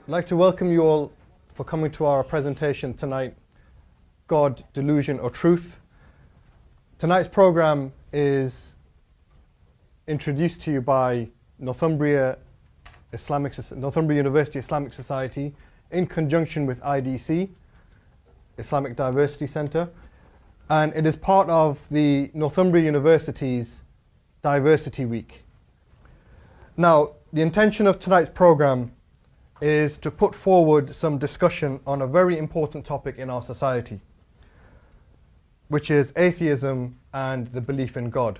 I'd like to welcome you all for coming to our presentation tonight, God, Delusion or Truth. Tonight's program is introduced to you by Northumbria University Islamic Society in conjunction with IDC, Islamic Diversity Centre, and it is part of the Northumbria University's Diversity Week. Now, the intention of tonight's program is to put forward some discussion on a very important topic in our society, which is atheism and the belief in God.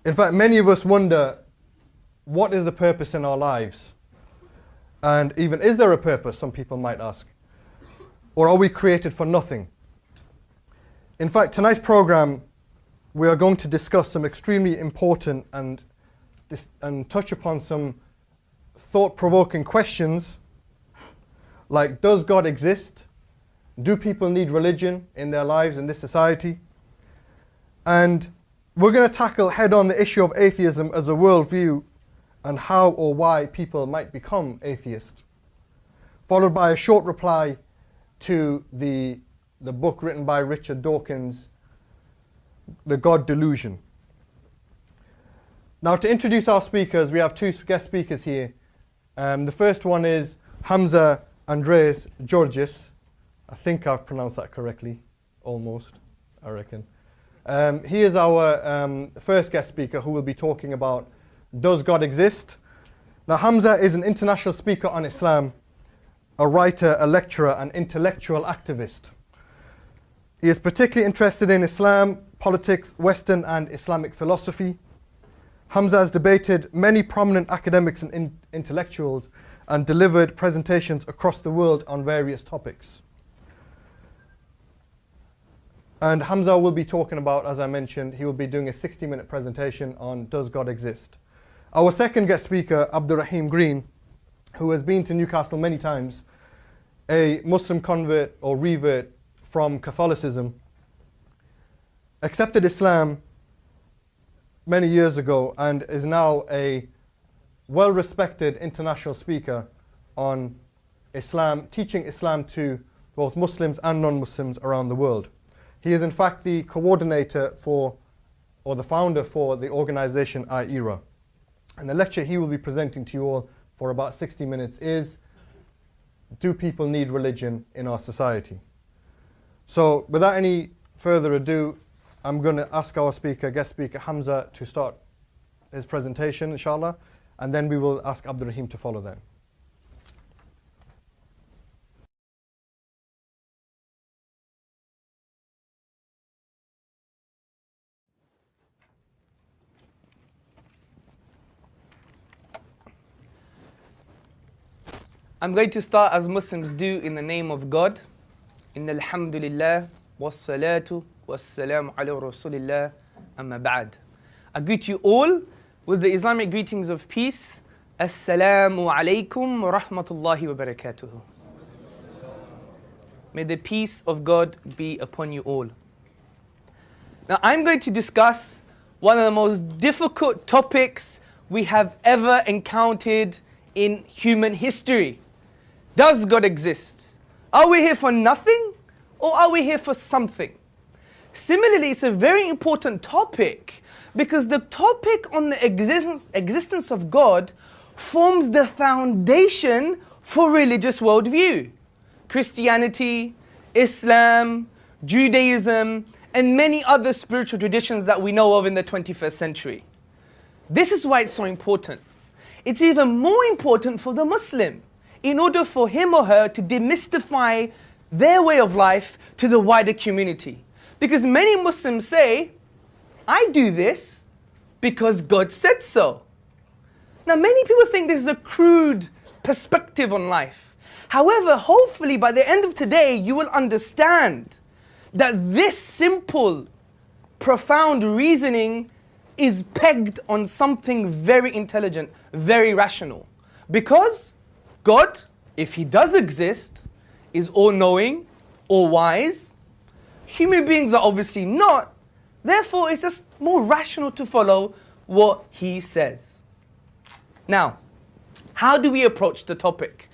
In fact, many of us wonder, what is the purpose in our lives? And even, is there a purpose, some people might ask? Or are we created for nothing? In fact, tonight's program, we are going to discuss some extremely important and touch upon some thought-provoking questions like, does God exist? Do people need religion in their lives in this society? And we're going to tackle head-on the issue of atheism as a worldview and how or why people might become atheist, followed by a short reply to the book written by Richard Dawkins, The God Delusion. Now, to introduce our speakers, we have two guest speakers here. The first one is Hamza Andreas Georgis. I think I've pronounced that correctly, almost, I reckon. He is our first guest speaker who will be talking about, does God exist? Now, Hamza is an international speaker on Islam, a writer, a lecturer, and intellectual activist. He is particularly interested in Islam, politics, Western and Islamic philosophy. Hamza has debated many prominent academics and intellectuals and delivered presentations across the world on various topics. And Hamza will be talking about, as I mentioned, he will be doing a 60-minute presentation on does God exist. Our second guest speaker, Abdurrahim Green, who has been to Newcastle many times, a Muslim convert or revert from Catholicism, accepted Islam many years ago and is now a well-respected international speaker on Islam, teaching Islam to both Muslims and non-Muslims around the world. He is in fact the coordinator for, or the founder for, the organization IERA. And the lecture he will be presenting to you all for about 60 minutes is, do people need religion in our society? So without any further ado, I'm going to ask our guest speaker Hamza, to start his presentation, inshallah, and then we will ask Abdurrahim to follow then. I'm going to start as Muslims do in the name of God. Innal hamdulillah wassalatu wassalamu ala rasulillah amma ba'd. I greet you all with the Islamic greetings of peace. Assalamu alaikum wa rahmatullahi wa barakatuhu. May the peace of God be upon you all. Now I'm going to discuss one of the most difficult topics we have ever encountered in human history. Does God exist? Are we here for nothing, or are we here for something? Similarly, it's a very important topic because the topic on the existence of God forms the foundation for religious worldview. Christianity, Islam, Judaism, and many other spiritual traditions that we know of in the 21st century. This is why it's so important. It's even more important for the Muslim, in order for him or her to demystify their way of life to the wider community. Because many Muslims say, I do this because God said so. Now many people think this is a crude perspective on life. However, hopefully by the end of today, you will understand that this simple, profound reasoning is pegged on something very intelligent, very rational. Because God, if He does exist, is all-knowing, all-wise. Human beings are obviously not. Therefore, it's just more rational to follow what He says. Now, how do we approach the topic?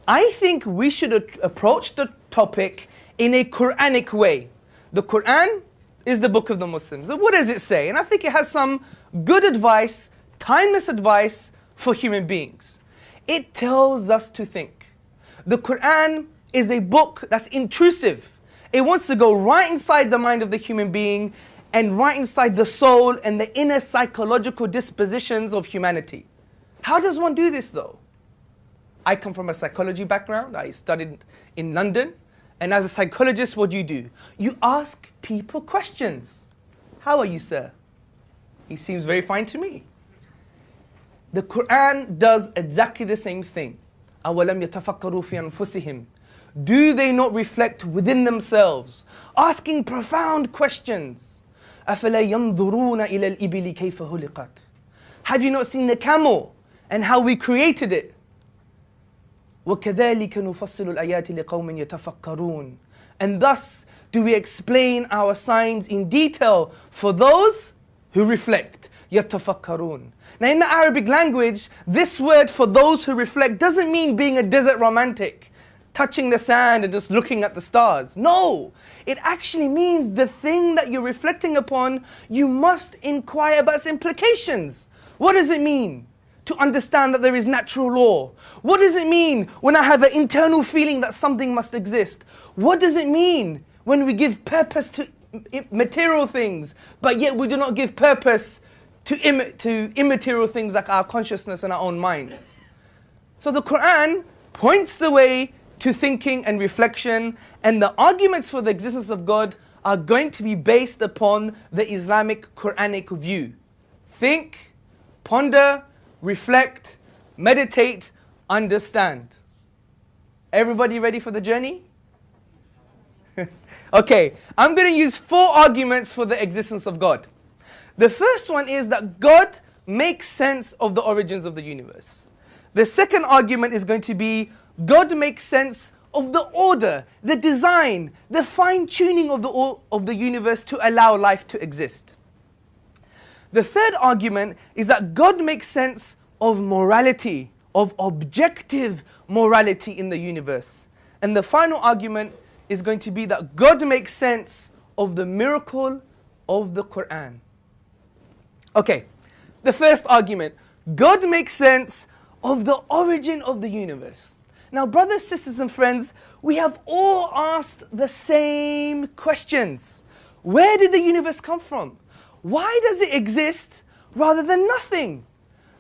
I think we should approach the topic in a Quranic way. The Quran is the book of the Muslims. And what does it say? And I think it has some good advice, timeless advice for human beings. It tells us to think. The Quran is a book that's intrusive. It wants to go right inside the mind of the human being and right inside the soul and the inner psychological dispositions of humanity. How does one do this though? I come from a psychology background. I studied in London. And as a psychologist, what do? You ask people questions. How are you, sir? He seems very fine to me. The Quran does exactly the same thing. أَوَلَمْ يَتَفَكَّرُوا فِي أَنفُسِهِمْ. Do they not reflect within themselves? Asking profound questions. أَفَلَا يَنْظُرُونَ إِلَى الْإِبِلِ كَيْفَ هُلِقَتْ. Have you not seen the camel and how we created it? وَكَذَلِكَ نُفَصِّلُ الْآيَاتِ لِقَوْمٍ يَتَفَكَّرُونَ. And thus do we explain our signs in detail for those who reflect. يَتَفَكَّرُونَ. Now in the Arabic language, this word for those who reflect doesn't mean being a desert romantic, touching the sand and just looking at the stars. No, it actually means the thing that you're reflecting upon, you must inquire about its implications. What does it mean to understand that there is natural law? What does it mean when I have an internal feeling that something must exist? What does it mean when we give purpose to material things, but yet we do not give purpose to immaterial things like our consciousness and our own minds? So the Quran points the way to thinking and reflection, and the arguments for the existence of God are going to be based upon the Islamic Quranic view. Think, ponder, reflect, meditate, understand. Everybody ready for the journey? Okay, I'm going to use 4 arguments for the existence of God. The first one is that God makes sense of the origins of the universe. The second argument is going to be God makes sense of the order, the design, the fine-tuning of the universe to allow life to exist. The third argument is that God makes sense of morality, of objective morality in the universe. And the final argument is going to be that God makes sense of the miracle of the Quran. Okay, the first argument, God makes sense of the origin of the universe. Now, brothers, sisters, and friends, we have all asked the same questions. Where did the universe come from? Why does it exist rather than nothing?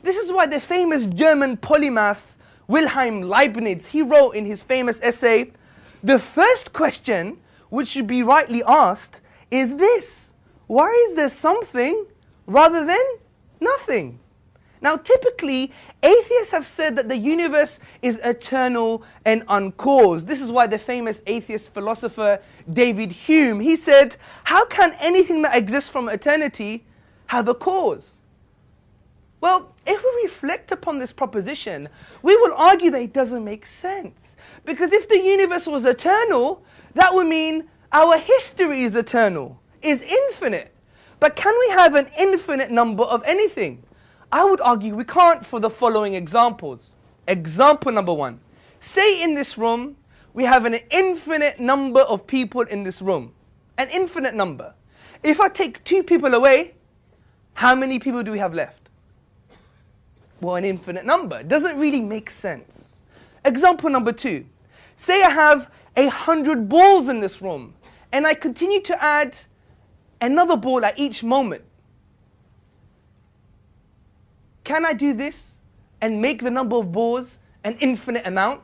This is why the famous German polymath Wilhelm Leibniz, he wrote in his famous essay, the first question which should be rightly asked is this: why is there something rather than nothing? Now typically, atheists have said that the universe is eternal and uncaused. This is why the famous atheist philosopher David Hume, he said, how can anything that exists from eternity have a cause? Well, if we reflect upon this proposition, we will argue that it doesn't make sense. Because if the universe was eternal, that would mean our history is eternal, is infinite. But can we have an infinite number of anything? I would argue we can't for the following examples. Example number 1. Say in this room, we have an infinite number of people in this room. An infinite number. If I take 2 people away, how many people do we have left? Well, an infinite number. It doesn't really make sense. Example number 2. Say I have 100 balls in this room, and I continue to add another ball at each moment. Can I do this and make the number of balls an infinite amount?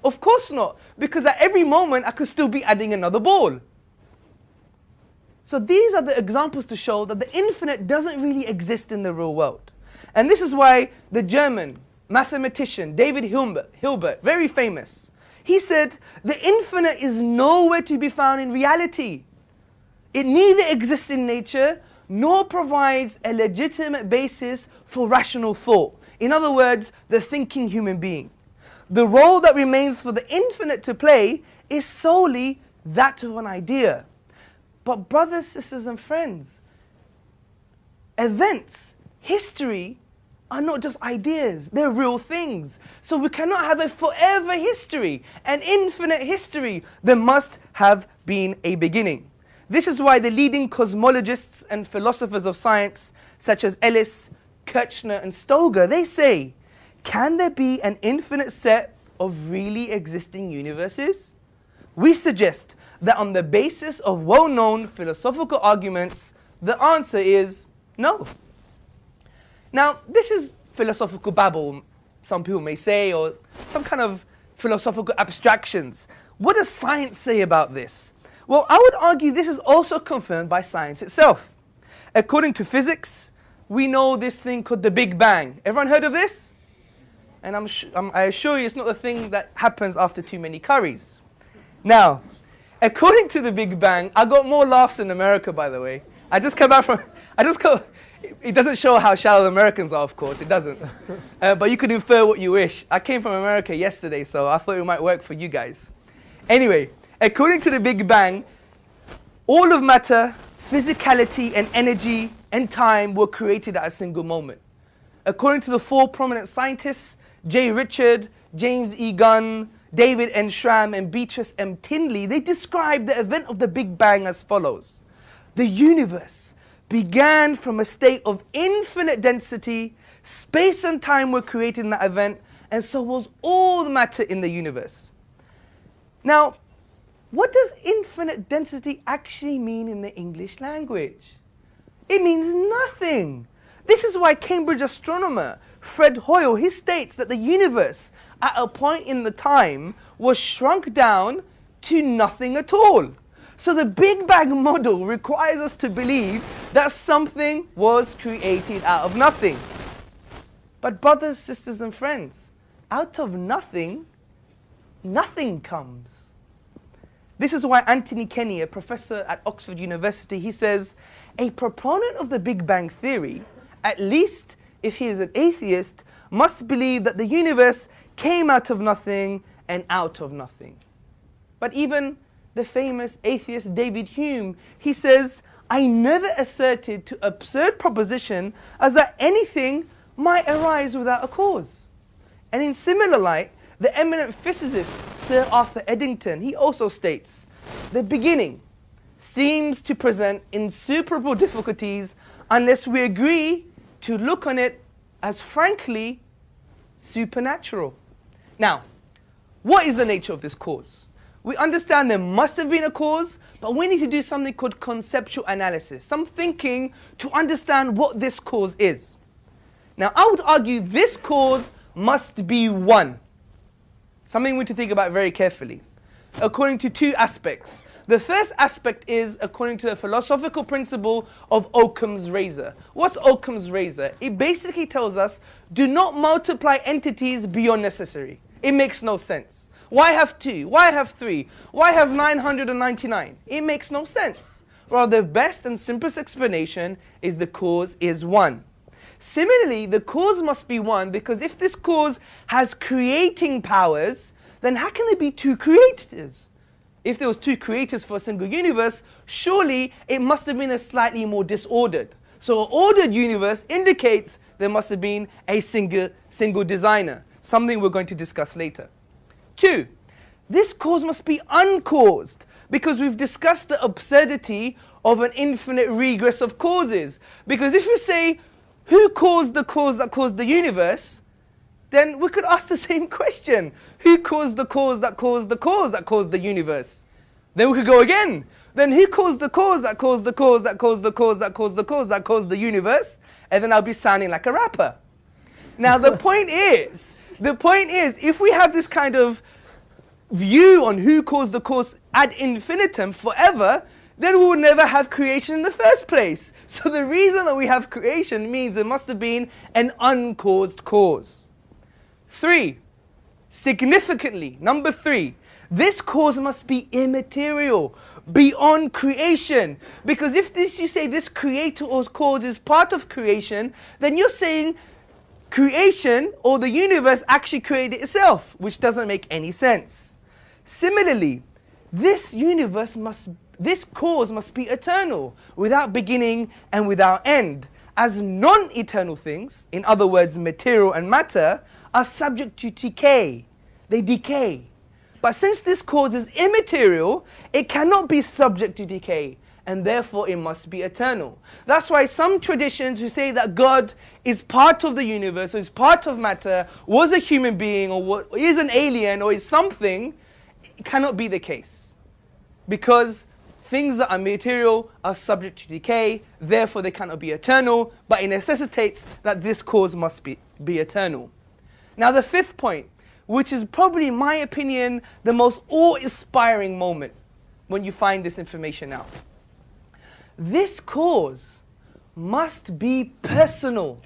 Of course not, because at every moment I could still be adding another ball. So these are the examples to show that the infinite doesn't really exist in the real world. And this is why the German mathematician David Hilbert, very famous, he said, the infinite is nowhere to be found in reality. It neither exists in nature nor provides a legitimate basis for rational thought. In other words, the thinking human being. The role that remains for the infinite to play is solely that of an idea. But brothers, sisters, and friends, events, history, are not just ideas, they're real things. So we cannot have a forever history, an infinite history. There must have been a beginning. This is why the leading cosmologists and philosophers of science, such as Ellis, Kirchner, and Stoger, they say, can there be an infinite set of really existing universes? We suggest that on the basis of well-known philosophical arguments, the answer is no. Now, this is philosophical babble, some people may say, or some kind of philosophical abstractions. What does science say about this? Well, I would argue this is also confirmed by science itself. According to physics, we know this thing called the Big Bang. Everyone heard of this? And I assure you it's not the thing that happens after too many curries. Now, according to the Big Bang, I got more laughs in America, by the way. It doesn't show how shallow the Americans are, of course, it doesn't. But you could infer what you wish. I came from America yesterday, so I thought it might work for you guys. Anyway, according to the Big Bang, all of matter, physicality, and energy and time were created at a single moment. According to the four prominent scientists, J. Richard, James E. Gunn, David N. Schramm, and Beatrice M. Tinley, they describe the event of the Big Bang as follows. The universe began from a state of infinite density, space and time were created in that event, and so was all the matter in the universe. Now, what does infinite density actually mean in the English language? It means nothing. This is why Cambridge astronomer Fred Hoyle, he states that the universe at a point in the time was shrunk down to nothing at all. So the Big Bang model requires us to believe that something was created out of nothing. But brothers, sisters, and friends, out of nothing, nothing comes. This is why Anthony Kenny, a professor at Oxford University, he says, a proponent of the Big Bang theory, at least if he is an atheist, must believe that the universe came out of nothing and out of nothing. But even the famous atheist David Hume, he says, I never asserted to absurd proposition as that anything might arise without a cause. And in similar light, the eminent physicist Sir Arthur Eddington, he also states, the beginning seems to present insuperable difficulties unless we agree to look on it as frankly supernatural. Now, what is the nature of this cause? We understand there must have been a cause, but we need to do something called conceptual analysis, some thinking to understand what this cause is. Now, I would argue this cause must be one. Something we need to think about very carefully, according to two aspects. The first aspect is according to the philosophical principle of Occam's razor. What's Occam's razor? It basically tells us, do not multiply entities beyond necessary. It makes no sense. Why have 2? Why have 3? Why have 999? It makes no sense. Well, the best and simplest explanation is the cause is one. Similarly, the cause must be one because if this cause has creating powers, then how can there be two creators? If there was two creators for a single universe, surely it must have been a slightly more disordered. So an ordered universe indicates there must have been a single designer, something we're going to discuss later. 2, this cause must be uncaused because we've discussed the absurdity of an infinite regress of causes. Because if you say, who caused the cause that caused the universe, then we could ask the same question. Who caused the cause that caused the cause that caused the universe? Then we could go again. Then who caused the cause that caused the cause that caused the cause that caused the cause that caused the universe? And then I'll be sounding like a rapper. Now the point is, if we have this kind of view on who caused the cause ad infinitum forever, then we would never have creation in the first place. So the reason that we have creation means there must have been an uncaused cause. 3, significantly, number 3, this cause must be immaterial, beyond creation. Because if you say this creator or cause is part of creation, then you're saying creation or the universe actually created itself, which doesn't make any sense. Similarly, this cause must be eternal, without beginning and without end. as non-eternal things, in other words, material and matter, are subject to decay. They decay. But since this cause is immaterial, it cannot be subject to decay, and therefore it must be eternal. That's why some traditions who say that God is part of the universe, or is part of matter, was a human being, or is an alien, or is something, it cannot be the case. Because things that are material are subject to decay, therefore they cannot be eternal, but it necessitates that this cause must be eternal. Now the fifth point, which is probably, in my opinion, the most awe-inspiring moment when you find this information out. This cause must be personal.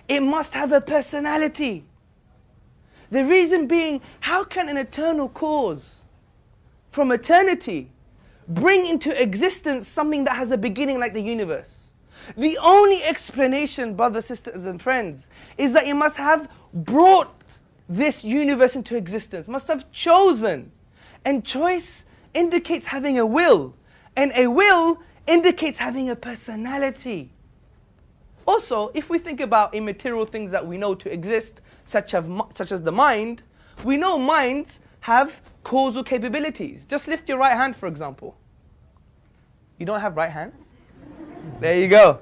It must have a personality. The reason being, how can an eternal cause from eternity bring into existence something that has a beginning like the universe? The only explanation, brothers, sisters and friends, is that it must have brought this universe into existence, must have chosen. And choice indicates having a will, and a will indicates having a personality. Also, if we think about immaterial things that we know to exist, such as the mind, we know minds have causal capabilities. Just lift your right hand, for example. You don't have right hands? There you go.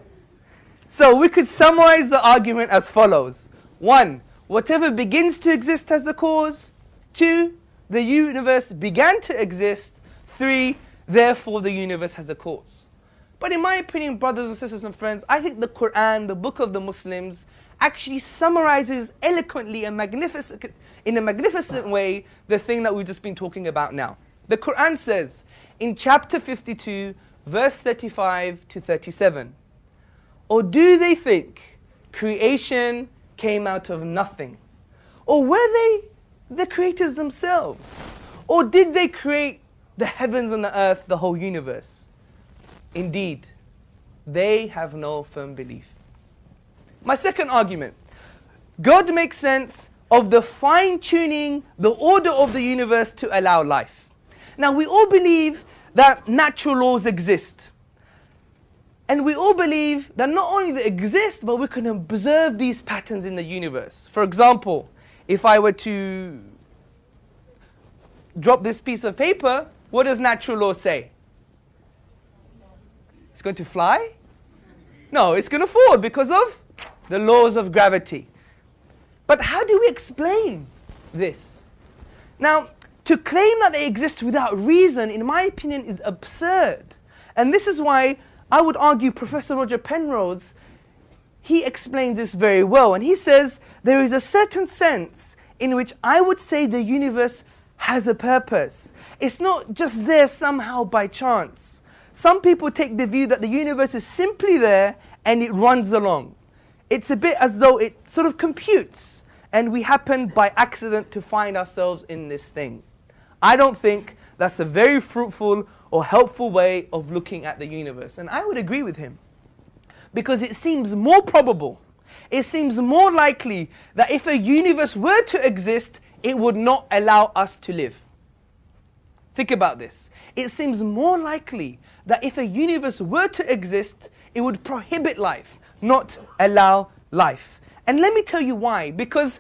So we could summarize the argument as follows. 1, whatever begins to exist has a cause. 2, the universe began to exist. 3, therefore the universe has a cause. But in my opinion, brothers and sisters and friends, I think the Quran, the book of the Muslims, actually summarizes eloquently and in a magnificent way the thing that we've just been talking about now. The Quran says in chapter 52, verse 35 to 37, or do they think creation came out of nothing? Or were they the creators themselves? Or did they create the heavens and the earth, the whole universe? Indeed, they have no firm belief. My second argument, God makes sense of the fine-tuning, the order of the universe to allow life. Now we all believe that natural laws exist. And we all believe that not only they exist, but we can observe these patterns in the universe. For example, if I were to drop this piece of paper, what does natural law say? It's going to fly? No, it's going to fall because of the laws of gravity. But how do we explain this? Now, to claim that they exist without reason, in my opinion, is absurd. And this is why I would argue Professor Roger Penrose, he explains this very well. And he says, there is a certain sense in which I would say the universe has a purpose. It's not just there somehow by chance. Some people take the view that the universe is simply there and it runs along. It's a bit as though it sort of computes and we happen by accident to find ourselves in this thing. I don't think that's a very fruitful or helpful way of looking at the universe. And I would agree with him. Because it seems more probable, it seems more likely that if a universe were to exist, it would not allow us to live. Think about this. It seems more likely that if a universe were to exist, it would prohibit life, not allow life. And let me tell you why. Because,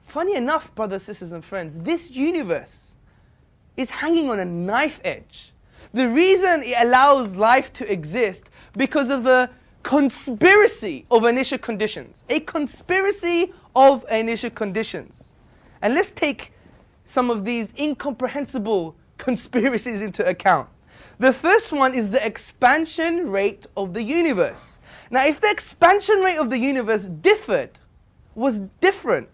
funny enough, brothers, sisters, and friends, this universe is hanging on a knife edge. The reason it allows life to exist because of a conspiracy of initial conditions. A conspiracy of initial conditions. And let's take some of these incomprehensible conspiracies into account. The first one is the expansion rate of the universe. Now, if the expansion rate of the universe was different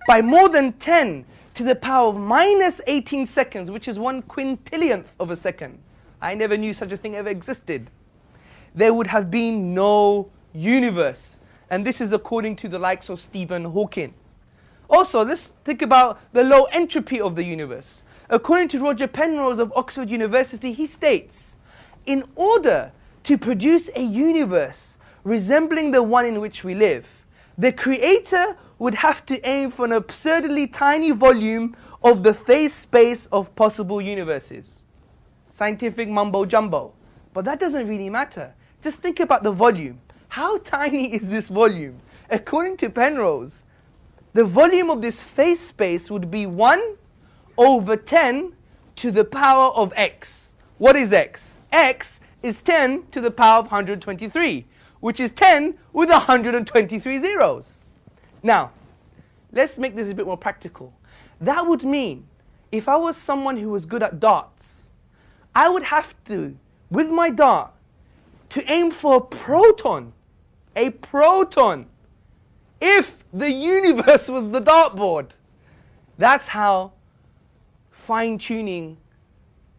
by more than 10 to the power of minus 18 seconds, which is 1/quintillionth of a second. I never knew such a thing ever existed. There would have been no universe. And this is according to the likes of Stephen Hawking. Also, let's think about the low entropy of the universe. According to Roger Penrose of Oxford University, he states, in order to produce a universe resembling the one in which we live, the creator would have to aim for an absurdly tiny volume of the phase space of possible universes. Scientific mumbo jumbo. But that doesn't really matter. Just think about the volume. how tiny is this volume? According to Penrose, the volume of this phase space would be 1 over 10 to the power of x. What is x? X is 10 to the power of 123, which is 10 with 123 zeros. Now, let's make this a bit more practical. That would mean if I was someone who was good at darts, I would have to, with my dart, to aim for a proton. A proton. If the universe was the dartboard. That's how fine-tuning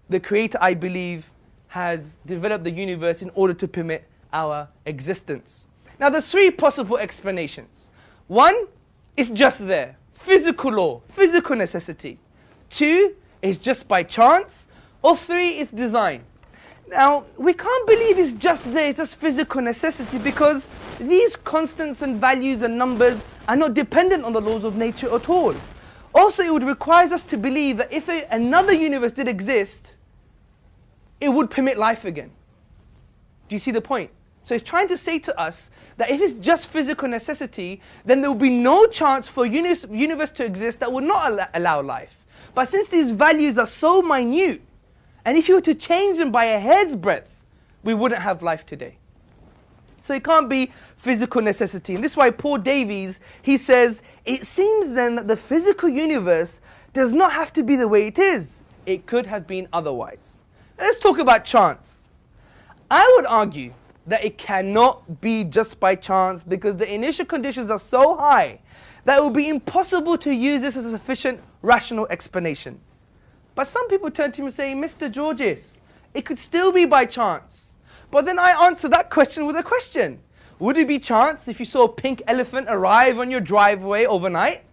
the Creator, I believe, has developed the universe in order to permit our existence. Now, there's 3 possible explanations. 1 is just there. Physical law, physical necessity. 2 is just by chance. Or 3 is design. Now, we can't believe it's just there, it's just physical necessity, because these constants and values and numbers are not dependent on the laws of nature at all. Also, it would require us to believe that if another universe did exist, it would permit life again. Do you see the point? So it's trying to say to us that if it's just physical necessity, then there will be no chance for a universe to exist that would not allow life. But since these values are so minute, and if you were to change them by a hair's breadth, we wouldn't have life today. So it can't be physical necessity. And this is why Paul Davies, he says, it seems then that the physical universe does not have to be the way it is. It could have been otherwise. Let's talk about chance. I would argue that it cannot be just by chance, because the initial conditions are so high that it would be impossible to use this as a sufficient rational explanation. But some people turn to him and say, Mr. Georges, it could still be by chance. But then I answer that question with a question. Would it be chance if you saw a pink elephant arrive on your driveway overnight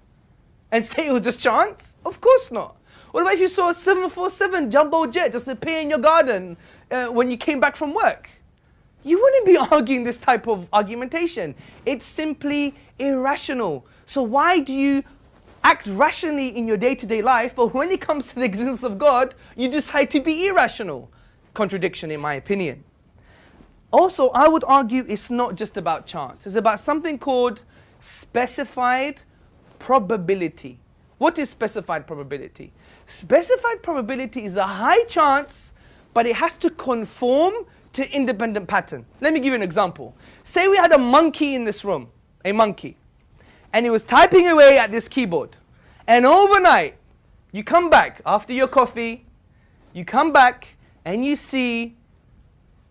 and say it was just chance? Of course not. What about if you saw a 747 jumbo jet just appear in your garden when you came back from work? You wouldn't be arguing this type of argumentation. It's simply irrational. So why do you act rationally in your day-to-day life, but when it comes to the existence of God, you decide to be irrational? Contradiction, in my opinion. Also, I would argue it's not just about chance. It's about something called specified probability. What is specified probability? Specified probability is a high chance, but it has to conform to independent pattern. Let me give you an example. Say we had a monkey in this room, a monkey, and he was typing away at this keyboard. And overnight, you come back after your coffee, you come back and you see,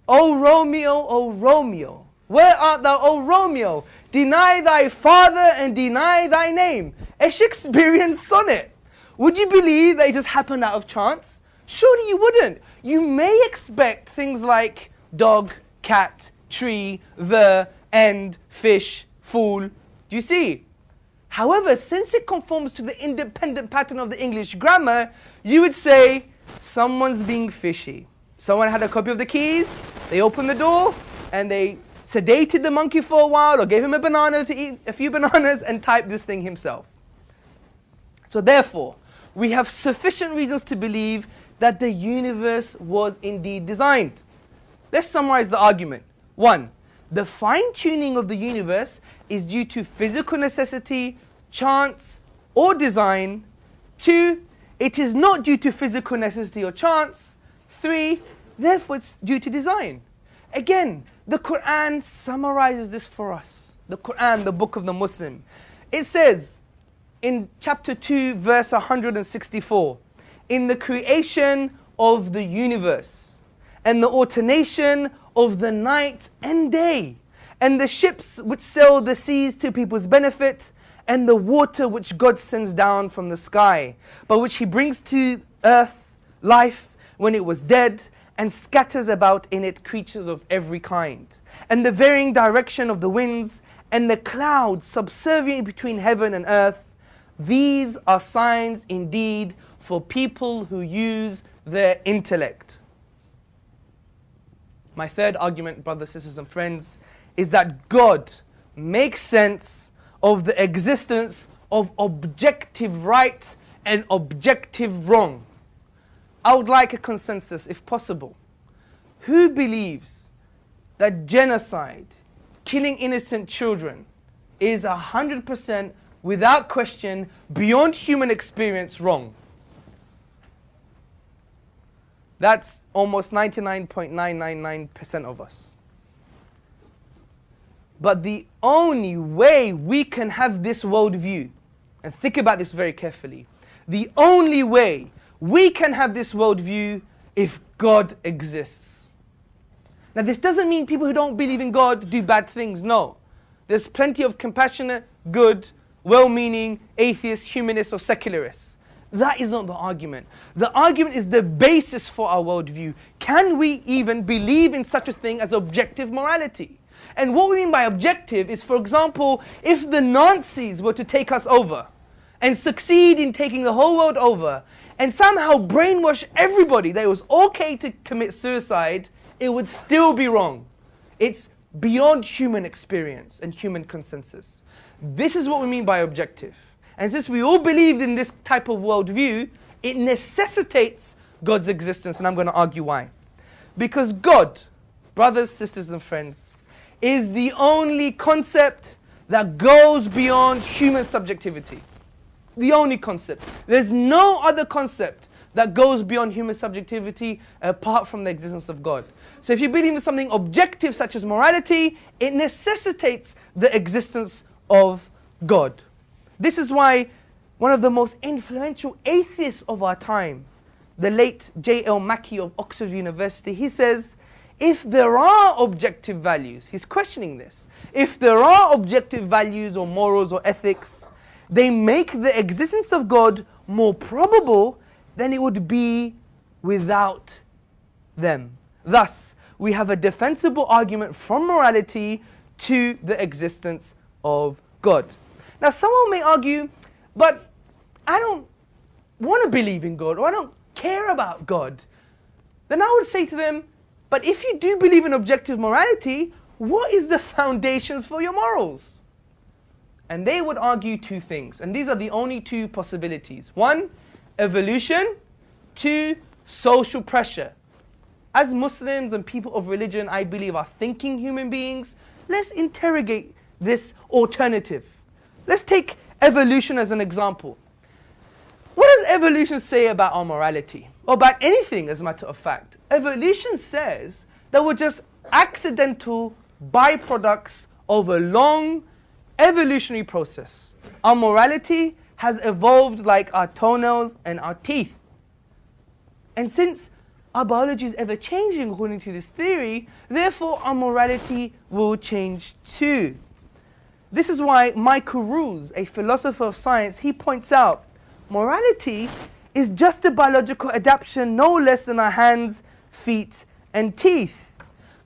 O Romeo, where art thou, O Romeo? Deny thy father and deny thy name. A Shakespearean sonnet. Would you believe that it just happened out of chance? Surely you wouldn't. You may expect things like dog, cat, tree, the, end, fish, fool. Do you see? However, since it conforms to the independent pattern of the English grammar, you would say, someone's being fishy. Someone had a copy of the keys, they opened the door, and they sedated the monkey for a while, or gave him a banana to eat a few bananas, and typed this thing himself. So therefore, we have sufficient reasons to believe that the universe was indeed designed. Let's summarize the argument. 1. The fine-tuning of the universe is due to physical necessity, chance, or design. 2. It is not due to physical necessity or chance. 3. Therefore, it's due to design. Again, the Quran summarizes this for us. The Quran, the book of the Muslim. It says in chapter 2, verse 164, in the creation of the universe, and the alternation of the night and day, and the ships which sail the seas to people's benefit, and the water which God sends down from the sky, by which he brings to earth life when it was dead, and scatters about in it creatures of every kind, and the varying direction of the winds, and the clouds subservient between heaven and earth. These are signs indeed for people who use their intellect. My third argument, brothers, sisters, and friends, is that God makes sense of the existence of objective right and objective wrong. I would like a consensus, if possible. Who believes that genocide, killing innocent children is 100%, without question, beyond human experience, wrong. That's almost 99.999% of us. But the only way we can have this worldview, and think about this very carefully, the only way we can have this worldview if God exists. Now this doesn't mean people who don't believe in God do bad things, no. There's plenty of compassionate, good, well-meaning atheists, humanists or secularists. That is not the argument. The argument is the basis for our worldview. Can we even believe in such a thing as objective morality? And what we mean by objective is, for example, if the Nazis were to take us over and succeed in taking the whole world over and somehow brainwash everybody that it was okay to commit suicide, it would still be wrong. It's beyond human experience and human consensus. This is what we mean by objective. And since we all believed in this type of worldview, it necessitates God's existence, and I'm going to argue why. Because God, brothers, sisters and friends, is the only concept that goes beyond human subjectivity. The only concept. There's no other concept that goes beyond human subjectivity apart from the existence of God. So if you believe in something objective such as morality, it necessitates the existence of God. This is why one of the most influential atheists of our time, the late J.L. Mackie of Oxford University, he says, if there are objective values, he's questioning this, if there are objective values or morals or ethics, they make the existence of God more probable than it would be without them. Thus, we have a defensible argument from morality to the existence of God. Now someone may argue, but I don't want to believe in God, or I don't care about God. Then I would say to them, but if you do believe in objective morality, what is the foundations for your morals? And they would argue two things, and these are the only two possibilities. One, evolution. Two, social pressure. As Muslims and people of religion, I believe, are thinking human beings, let's interrogate this alternative. Let's take evolution as an example. What does evolution say about our morality? Or about anything, as a matter of fact? Evolution says that we're just accidental byproducts of a long evolutionary process. Our morality has evolved like our toenails and our teeth. And since our biology is ever changing according to this theory, therefore our morality will change too. This is why Michael Ruse, a philosopher of science, he points out, morality is just a biological adaptation no less than our hands, feet, and teeth.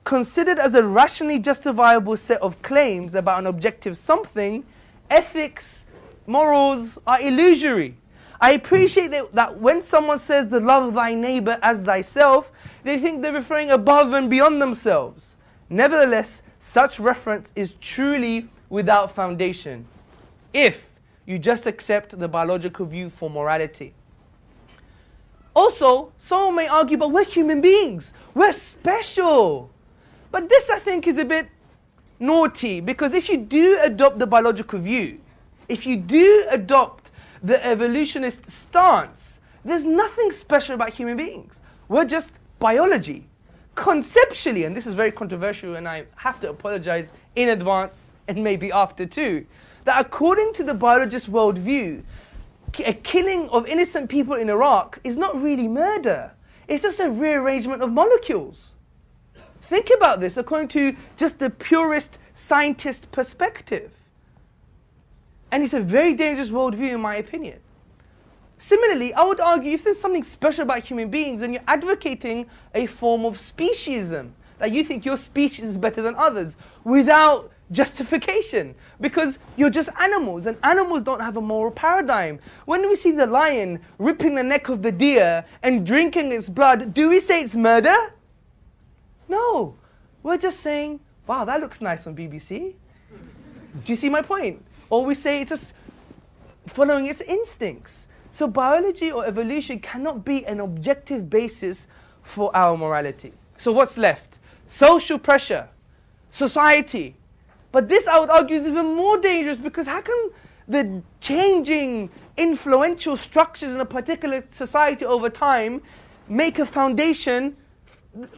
Considered as a rationally justifiable set of claims about an objective something, ethics, morals are illusory. I appreciate that when someone says to love thy neighbor as thyself, they think they're referring above and beyond themselves. Nevertheless, such reference is truly without foundation, if you just accept the biological view for morality. Also, someone may argue, but we're human beings, we're special. But this, I think, is a bit naughty, because if you do adopt the biological view, if you do adopt the evolutionist stance, there's nothing special about human beings. We're just biology. Conceptually, and this is very controversial and I have to apologize in advance and maybe after too, that according to the biologist worldview, a killing of innocent people in Iraq is not really murder. It's just a rearrangement of molecules. Think about this according to just the purist scientist perspective. And it's a very dangerous worldview in my opinion. Similarly, I would argue if there's something special about human beings, then you're advocating a form of speciesism, that you think your species is better than others, without justification, because you're just animals, and animals don't have a moral paradigm. When we see the lion ripping the neck of the deer and drinking its blood, do we say it's murder? No. We're just saying, wow, that looks nice on BBC. Do you see my point? Or we say it's just following its instincts. So biology or evolution cannot be an objective basis for our morality. So what's left? Social pressure, society, But this, I would argue, is even more dangerous, because how can the changing influential structures in a particular society over time make a foundation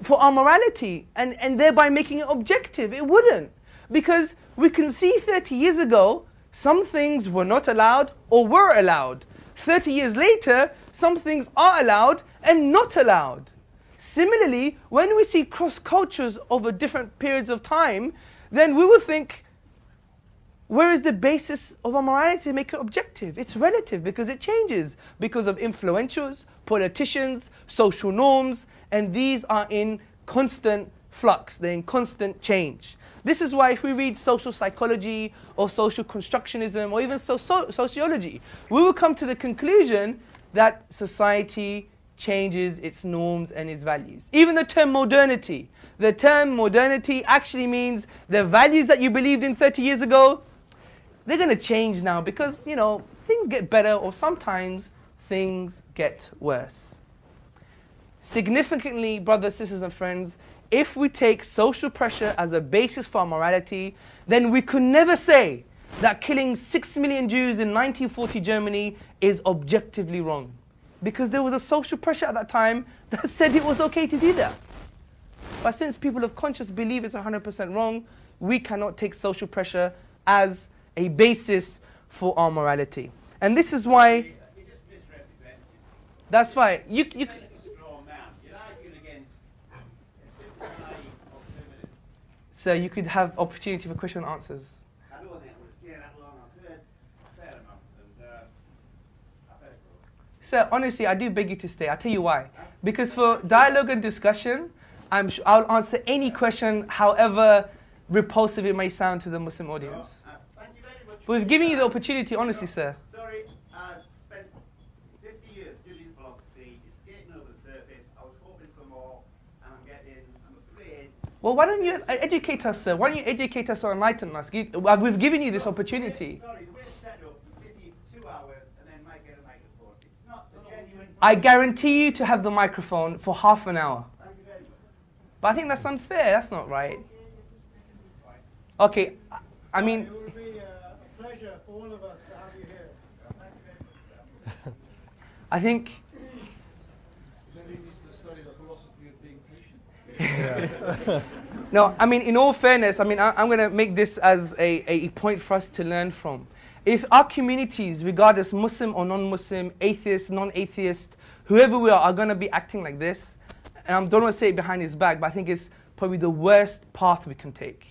for our morality and thereby making it objective? It wouldn't. Because we can see 30 years ago, some things were not allowed or were allowed. 30 years later, some things are allowed and not allowed. Similarly, when we see cross cultures over different periods of time, then we will think, where is the basis of our morality to make it objective? It's relative, because it changes because of influentials, politicians, social norms, and these are in constant flux, they're in constant change. This is why if we read social psychology or social constructionism or even sociology, we will come to the conclusion that society changes its norms and its values. Even the term modernity actually means the values that you believed in 30 years ago, they're going to change now because, you know, things get better or sometimes things get worse. Significantly, brothers, sisters and friends, if we take social pressure as a basis for our morality, then we could never say that killing 6 million Jews in 1940 Germany is objectively wrong. Because there was a social pressure at that time that said it was okay to do that. But since people of conscience believe it's 100% wrong, we cannot take social pressure as a basis for our morality. And this is why... You just misrepresented. That's right. You So you could have opportunity for question and answers. I don't want to stay that long. I've heard a fair amount, and I've heard it. Sir, honestly, I do beg you to stay. I'll tell you why. Because for dialogue and discussion, I'll answer any question, however repulsive it may sound to the Muslim audience. Thank you very much. But we've given you the opportunity, honestly, sir. Sorry, I've spent 50 years studying philosophy. It's skating over the surface. I was hoping for more, and I'm afraid. Well, why don't you educate us, sir? Why don't you educate us or enlighten us? We've given you this opportunity. Sorry, the way it's set up, you sit here for 2 hours and then might get a microphone. It's not the genuine... I guarantee you to have the microphone for half an hour. Thank you very much. But I think that's unfair. That's not right. Okay, I mean... It would be a pleasure for all of us to have you here. Thank you very much. I think... No, I mean, in all fairness, I mean, I'm going to make this as a point for us to learn from. If our communities, regardless Muslim or non-Muslim, atheist, non-atheist, whoever we are going to be acting like this, and I don't want to say it behind his back, but I think it's probably the worst path we can take.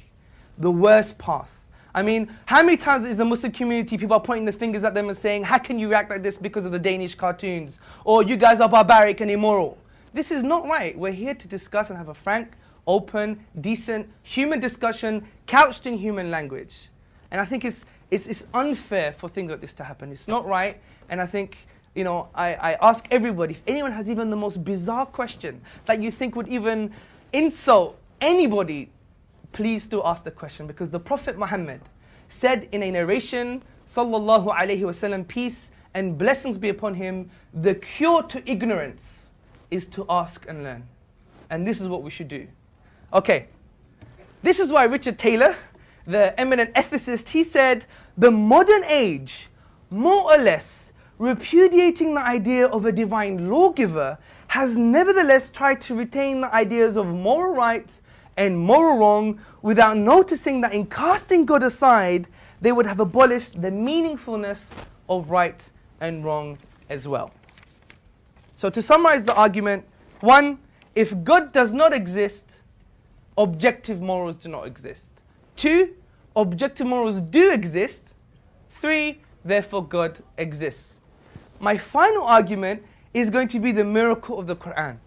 The worst path. I mean, how many times is the Muslim community, people are pointing the fingers at them and saying, how can you react like this because of the Danish cartoons? Or you guys are barbaric and immoral. This is not right. We're here to discuss and have a frank, open, decent, human discussion couched in human language. And I think it's unfair for things like this to happen. It's not right. And I think, you know, I ask everybody, if anyone has even the most bizarre question that you think would even insult anybody, please do ask the question. Because the Prophet Muhammad said in a narration, sallallahu alaihi wasallam, peace and blessings be upon him, the cure to ignorance is to ask and learn. And this is what we should do. Okay, this is why Richard Taylor, the eminent ethicist, he said, the modern age, more or less, repudiating the idea of a divine lawgiver, has nevertheless tried to retain the ideas of moral right and moral wrong without noticing that in casting God aside, they would have abolished the meaningfulness of right and wrong as well. So to summarize the argument, 1, if God does not exist, objective morals do not exist. 2, objective morals do exist. 3, therefore God exists. My final argument is going to be the miracle of the Quran.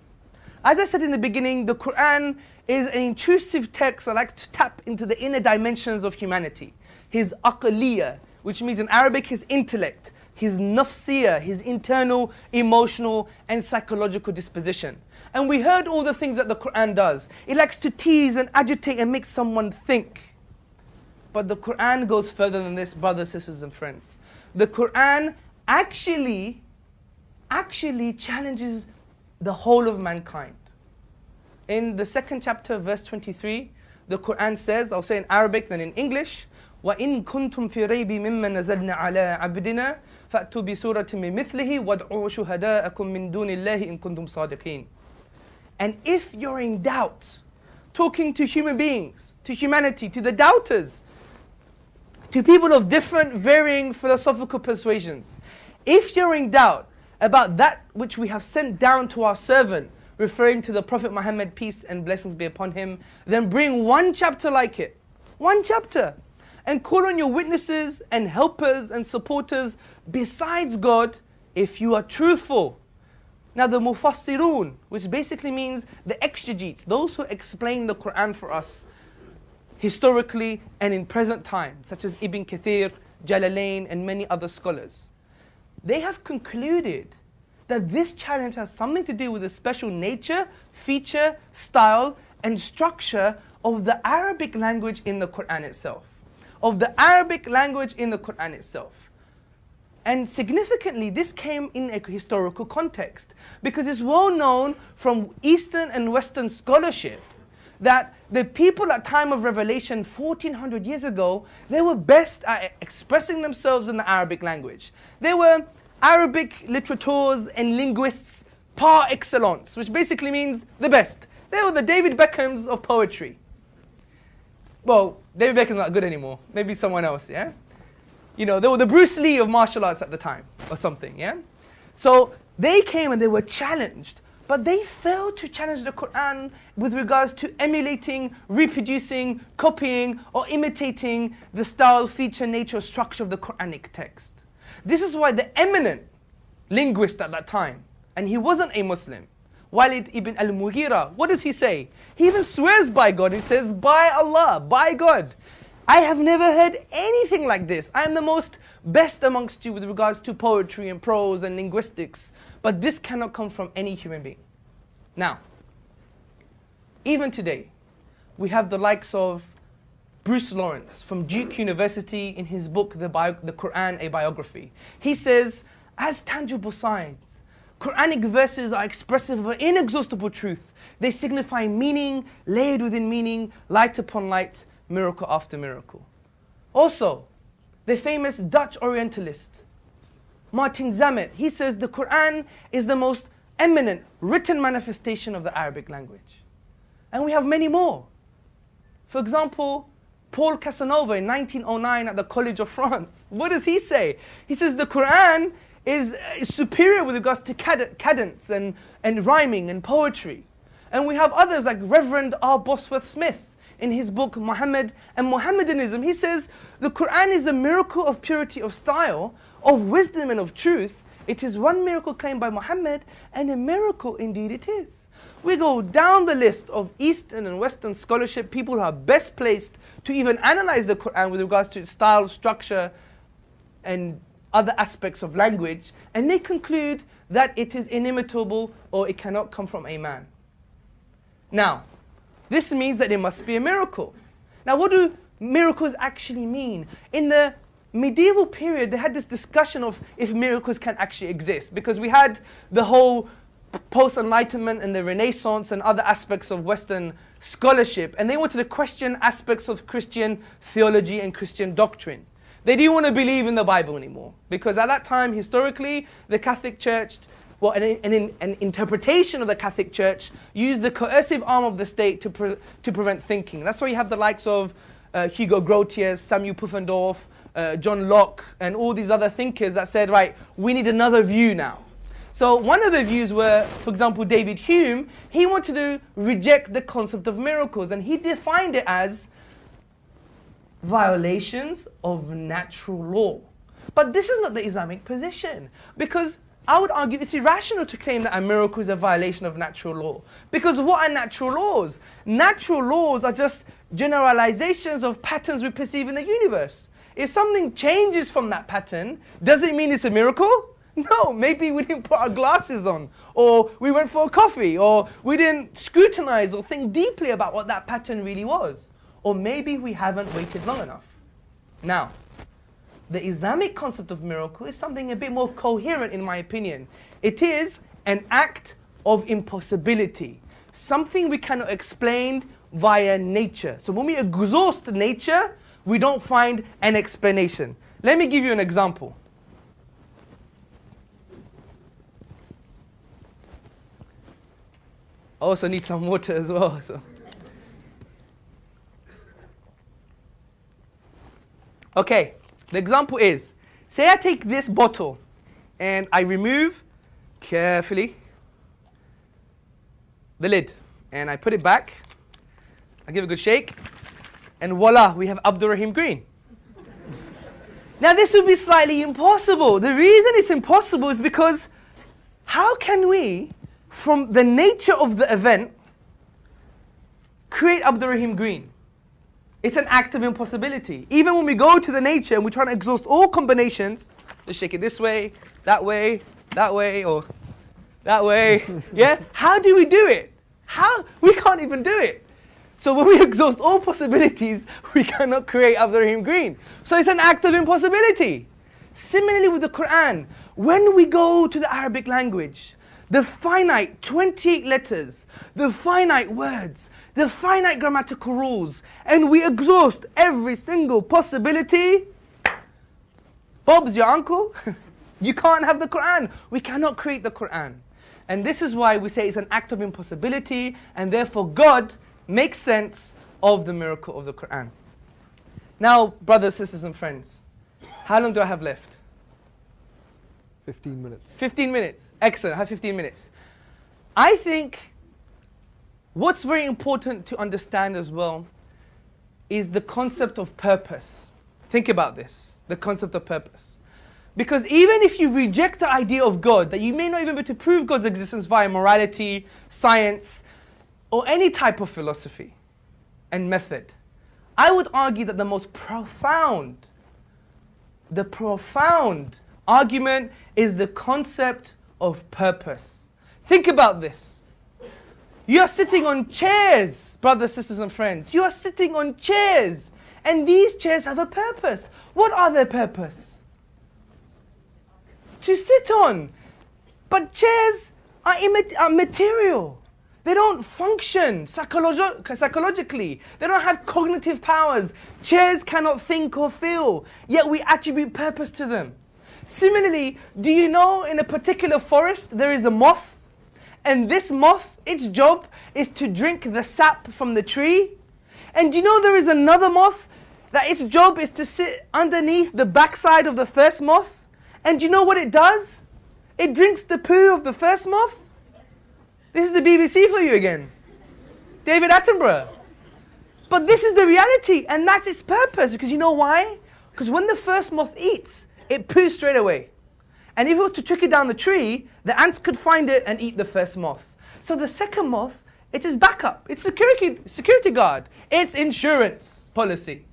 As I said in the beginning, the Quran is an intrusive text that likes to tap into the inner dimensions of humanity. His aqliyah, which means in Arabic his intellect, his nafsiyah, his internal, emotional and psychological disposition. And we heard all the things that the Quran does. It likes to tease and agitate and make someone think. But the Quran goes further than this, brothers, sisters and friends. The Quran actually challenges the whole of mankind. In the 2nd chapter, verse 23, the Quran says, I'll say in Arabic then in English, وَإِن كُنْتُمْ فِي رَيْبٍ مِمَّا نَزَلْنَا عَلَىٰ عَبْدِنَا فَأْتُوا بِسُورَةٍ مِّن مِثْلِهِ وَادْعُوا شُهَدَاءَكُم مِّن دُونِ اللَّهِ إِن كُنْتُمْ صَادِقِينَ. And if you're in doubt, talking to human beings, to humanity, to the doubters, to people of different varying philosophical persuasions, if you're in doubt about that which we have sent down to our servant, referring to the Prophet Muhammad, peace and blessings be upon him, then bring one chapter like it, one chapter, and call on your witnesses and helpers and supporters besides God if you are truthful. Now the mufassirun, which basically means the exegetes, those who explain the Quran for us, historically and in present time, such as Ibn Kathir, Jalalain and many other scholars, they have concluded that this challenge has something to do with the special nature, feature, style and structure of the Arabic language in the Quran itself. Of the Arabic language in the Quran itself. And significantly, this came in a historical context, because it's well known from Eastern and Western scholarship that the people at time of revelation 1400 years ago, they were best at expressing themselves in the Arabic language. They were Arabic literateurs and linguists par excellence, which basically means the best. They were the David Beckhams of poetry. Well, David Beckham's not good anymore. Maybe someone else, yeah? You know, they were the Bruce Lee of martial arts at the time, or something, yeah? So they came and they were challenged, but they failed to challenge the Quran with regards to emulating, reproducing, copying, or imitating the style, feature, nature, structure of the Quranic text. This is why the eminent linguist at that time, and he wasn't a Muslim, Walid ibn al-Mughira, what does he say? He even swears by God. He says, by Allah, by God, I have never heard anything like this. I am the most best amongst you with regards to poetry and prose and linguistics. But this cannot come from any human being. Now, even today, we have the likes of Bruce Lawrence from Duke University in his book, The Quran, a Biography. He says, as tangible signs, Quranic verses are expressive of an inexhaustible truth. They signify meaning, layered within meaning, light upon light, miracle after miracle. Also, the famous Dutch Orientalist, Martin Zamet, he says the Quran is the most eminent written manifestation of the Arabic language. And we have many more. For example, Paul Casanova in 1909 at the College of France. What does he say? He says the Quran is superior with regards to cadence and rhyming and poetry. And we have others like Reverend R. Bosworth Smith in his book Muhammad and Mohammedanism. He says the Quran is a miracle of purity of style, of wisdom and of truth. It is one miracle claimed by Muhammad, and a miracle indeed it is. We go down the list of Eastern and Western scholarship, people who are best placed to even analyze the Quran with regards to its style, structure and other aspects of language, and they conclude that it is inimitable or it cannot come from a man. Now, this means that it must be a miracle. Now, what do miracles actually mean? In the medieval period, they had this discussion of if miracles can actually exist, because we had the whole post-enlightenment and the Renaissance and other aspects of Western scholarship, and they wanted to question aspects of Christian theology and Christian doctrine. They didn't want to believe in the Bible anymore, because at that time, historically, the Catholic Church, well, an interpretation of the Catholic Church used the coercive arm of the state to prevent thinking. That's why you have the likes of Hugo Grotius, Samuel Pufendorf, John Locke, and all these other thinkers that said, right, we need another view now. So one of the views were, for example, David Hume, he wanted to reject the concept of miracles, and he defined it as violations of natural law. But this is not the Islamic position, because I would argue it's irrational to claim that a miracle is a violation of natural law. Because what are natural laws? Natural laws are just generalizations of patterns we perceive in the universe. If something changes from that pattern, does it mean it's a miracle? No, maybe we didn't put our glasses on, or we went for a coffee, or we didn't scrutinize or think deeply about what that pattern really was. Or maybe we haven't waited long enough. Now, the Islamic concept of miracle is something a bit more coherent in my opinion. It is an act of impossibility. Something we cannot explain via nature. So when we exhaust nature, we don't find an explanation. Let me give you an example. I also need some water as well. So. Okay, the example is, say I take this bottle and I remove carefully the lid and I put it back, I give it a good shake, and voila, we have Abdul Rahim Green. Now this would be slightly impossible. The reason it's impossible is because how can we, from the nature of the event, create Abdul Rahim Green? It's an act of impossibility. Even when we go to the nature and we're trying to exhaust all combinations, let's shake it this way, that way, or that way. Yeah? How do we do it? How? We can't even do it. So when we exhaust all possibilities, we cannot create Abdul Rahim Green. So it's an act of impossibility. Similarly with the Quran, when we go to the Arabic language, the finite 28 letters, the finite words, the finite grammatical rules, and we exhaust every single possibility, Bob's your uncle, you can't have the Quran. We cannot create the Quran. And this is why we say it's an act of impossibility, and therefore God makes sense of the miracle of the Quran. Now, brothers, sisters, and friends, how long do I have left? 15 minutes. 15 minutes. Excellent. I have 15 minutes. I think what's very important to understand as well is the concept of purpose. Think about this, the concept of purpose. Because even if you reject the idea of God, that you may not even be able to prove God's existence via morality, science, or any type of philosophy and method, I would argue that the most profound argument is the concept of purpose. Think about this. You are sitting on chairs, brothers, sisters, and friends. You are sitting on chairs, and these chairs have a purpose. What are their purpose? To sit on. But chairs are material. They don't function psychologically. They don't have cognitive powers. Chairs cannot think or feel, yet we attribute purpose to them. Similarly, do you know in a particular forest there is a moth? And this moth, its job is to drink the sap from the tree. And do you know there is another moth that its job is to sit underneath the backside of the first moth? And do you know what it does? It drinks the poo of the first moth. This is the BBC for you again. David Attenborough. But this is the reality, and that's its purpose. Because you know why? Because when the first moth eats, it poos straight away. And if it was to trick it down the tree, the ants could find it and eat the first moth. So the second moth, it is backup. It's security guard. It's insurance policy.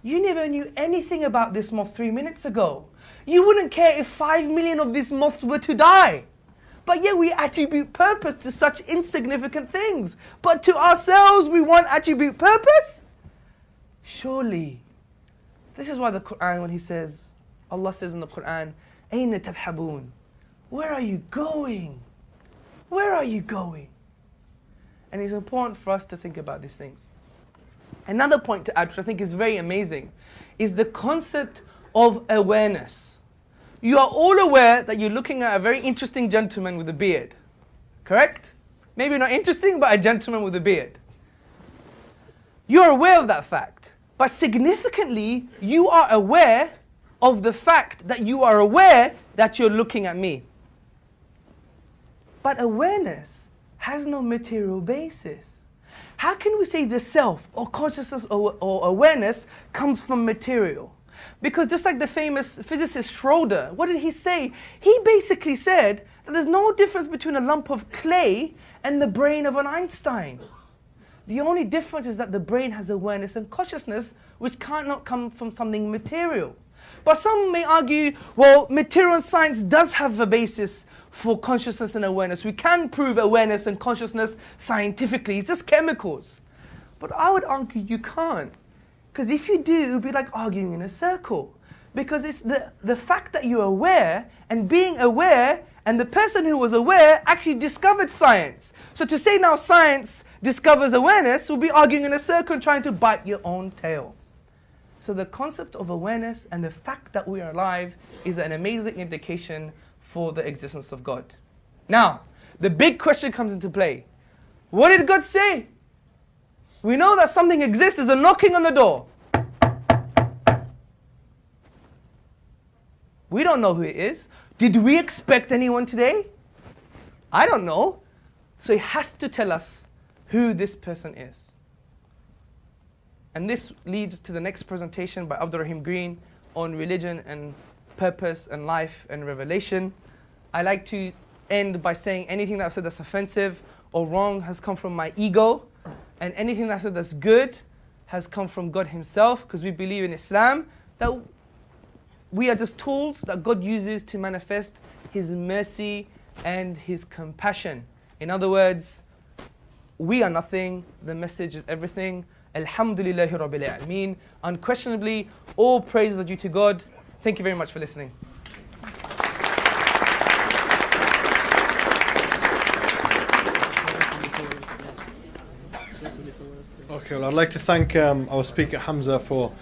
You never knew anything about this moth 3 minutes ago. You wouldn't care if 5 million of these moths were to die. But yet we attribute purpose to such insignificant things. But to ourselves we want attribute purpose? Surely. This is why the Quran, when He says, Allah says in the Quran, أَيْنَ تَذْهَبُونَ? Where are you going? Where are you going? And it's important for us to think about these things. Another point to add, which I think is very amazing, is the concept of awareness. You are all aware that you're looking at a very interesting gentleman with a beard. Correct? Maybe not interesting, but a gentleman with a beard. You're aware of that fact. But significantly, you are aware of the fact that you are aware that you're looking at me. But awareness has no material basis. How can we say the self or consciousness or awareness comes from material? Because just like the famous physicist Schroeder, what did he say? He basically said that there's no difference between a lump of clay and the brain of an Einstein. The only difference is that the brain has awareness and consciousness, which cannot come from something material. But some may argue, well, material science does have a basis for consciousness and awareness. We can prove awareness and consciousness scientifically. It's just chemicals. But I would argue you can't. Because if you do, it would be like arguing in a circle. Because it's the fact that you're aware, and being aware, and the person who was aware actually discovered science. So to say now science discovers awareness, we'll be arguing in a circle and trying to bite your own tail. So the concept of awareness and the fact that we are alive is an amazing indication for the existence of God. Now, the big question comes into play. What did God say? We know that something exists. There's a knocking on the door. We don't know who it is. Did we expect anyone today? I don't know. So he has to tell us who this person is. And this leads to the next presentation by Abdul Rahim Green on religion and purpose and life and revelation. I like to end by saying anything that I've said that's offensive or wrong has come from my ego, and anything that I've said that's good has come from God himself, because we believe in Islam that we are just tools that God uses to manifest his mercy and his compassion. In other words, we are nothing, the message is everything. Alhamdulillahi Rabbil Alameen. Unquestionably, all praises are due to God. Thank you very much for listening. Okay, well, I'd like to thank our speaker Hamza for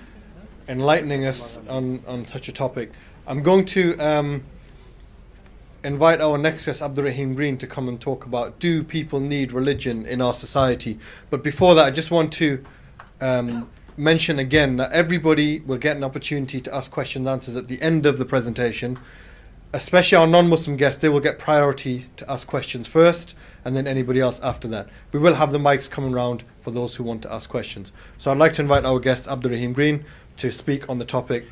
enlightening us on such a topic. I'm going to invite our next guest, Abdul Rahim Green, to come and talk about, do people need religion in our society? But before that, I just want to mention again that everybody will get an opportunity to ask questions and answers at the end of the presentation. Especially our non-Muslim guests, they will get priority to ask questions first, and then anybody else after that. We will have the mics coming round for those who want to ask questions. So I'd like to invite our guest, Abdul Rahim Green, to speak on the topic,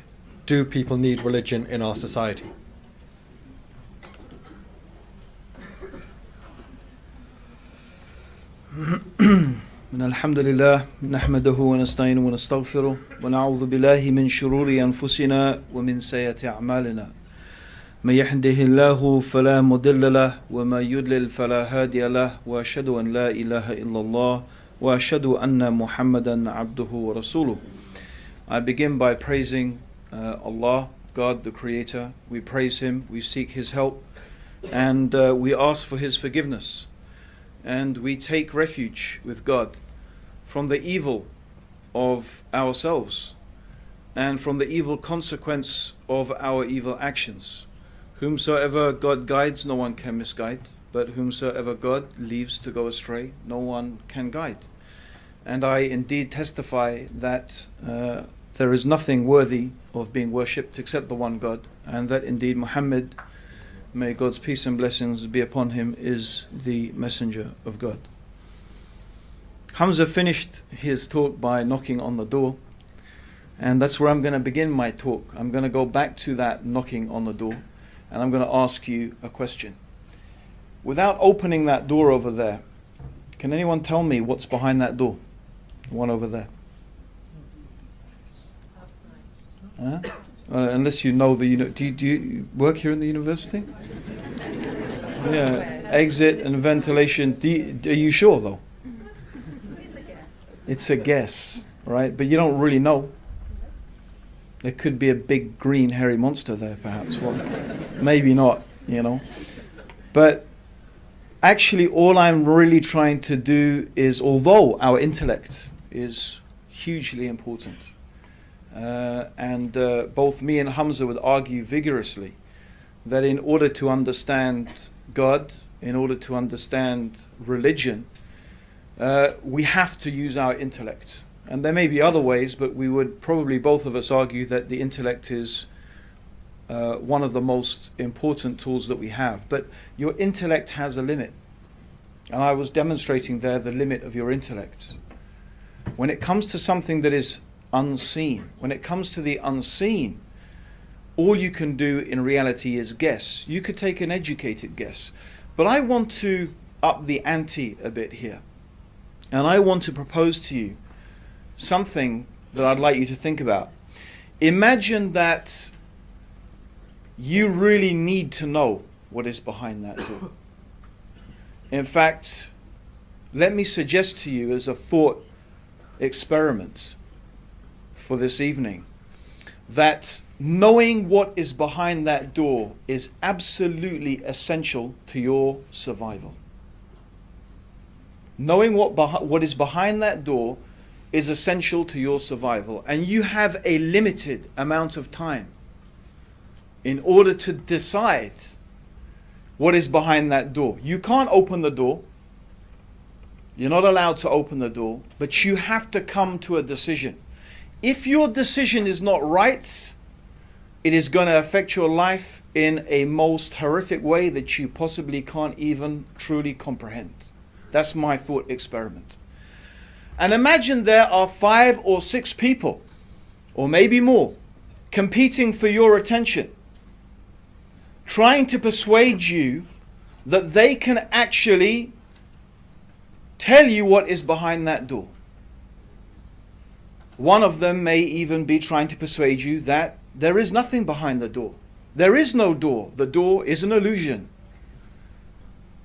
do people need religion in our society? من الحمد لله نحمده ونستعينه ونستغفره ونعوذ بالله من شرور أنفسنا ومن سيئات أعمالنا من يهده الله فلا مضل له وما يضلل فلا هادي له وأشهد أن لا إله إلا الله وأشهد أن محمدا عبده ورسوله. I begin by praising Allah, God the Creator. We praise Him, we seek His help, and we ask for His forgiveness. And we take refuge with God from the evil of ourselves and from the evil consequence of our evil actions. Whomsoever God guides, no one can misguide, but whomsoever God leaves to go astray, no one can guide. And I indeed testify that there is nothing worthy of being worshipped except the one God, and that indeed Muhammad, may God's peace and blessings be upon him, is the messenger of God. Hamza finished his talk by knocking on the door, and that's where I'm going to begin my talk. I'm going to go back to that knocking on the door, and I'm going to ask you a question. Without opening that door over there, can anyone tell me what's behind that door? The one over there. Huh? Unless you know the, do you work here in the university? Yeah, exit and ventilation. Are you sure though? It's a guess. It's a guess, right? But you don't really know. There could be a big green hairy monster there, perhaps. Well, maybe not, you know. But actually, all I'm really trying to do is, although our intellect is hugely important, and both me and Hamza would argue vigorously that in order to understand God, in order to understand religion, we have to use our intellect. And there may be other ways, but we would probably both of us argue that the intellect is one of the most important tools that we have. But your intellect has a limit. And I was demonstrating there the limit of your intellect. When it comes to something that is unseen, when it comes to the unseen, all you can do in reality is guess. You could take an educated guess. But I want to up the ante a bit here. And I want to propose to you something that I'd like you to think about. Imagine that you really need to know what is behind that door. In fact, let me suggest to you as a thought experiment for this evening that knowing what is behind that door is absolutely essential to your survival. Knowing what is behind that door is essential to your survival. And you have a limited amount of time in order to decide what is behind that door. You can't open the door. You're not allowed to open the door, but you have to come to a decision. If your decision is not right, it is going to affect your life in a most horrific way that you possibly can't even truly comprehend. That's my thought experiment. And imagine there are 5 or 6 people, or maybe more, competing for your attention, trying to persuade you that they can actually tell you what is behind that door. One of them may even be trying to persuade you that there is nothing behind the door. There is no door. The door is an illusion.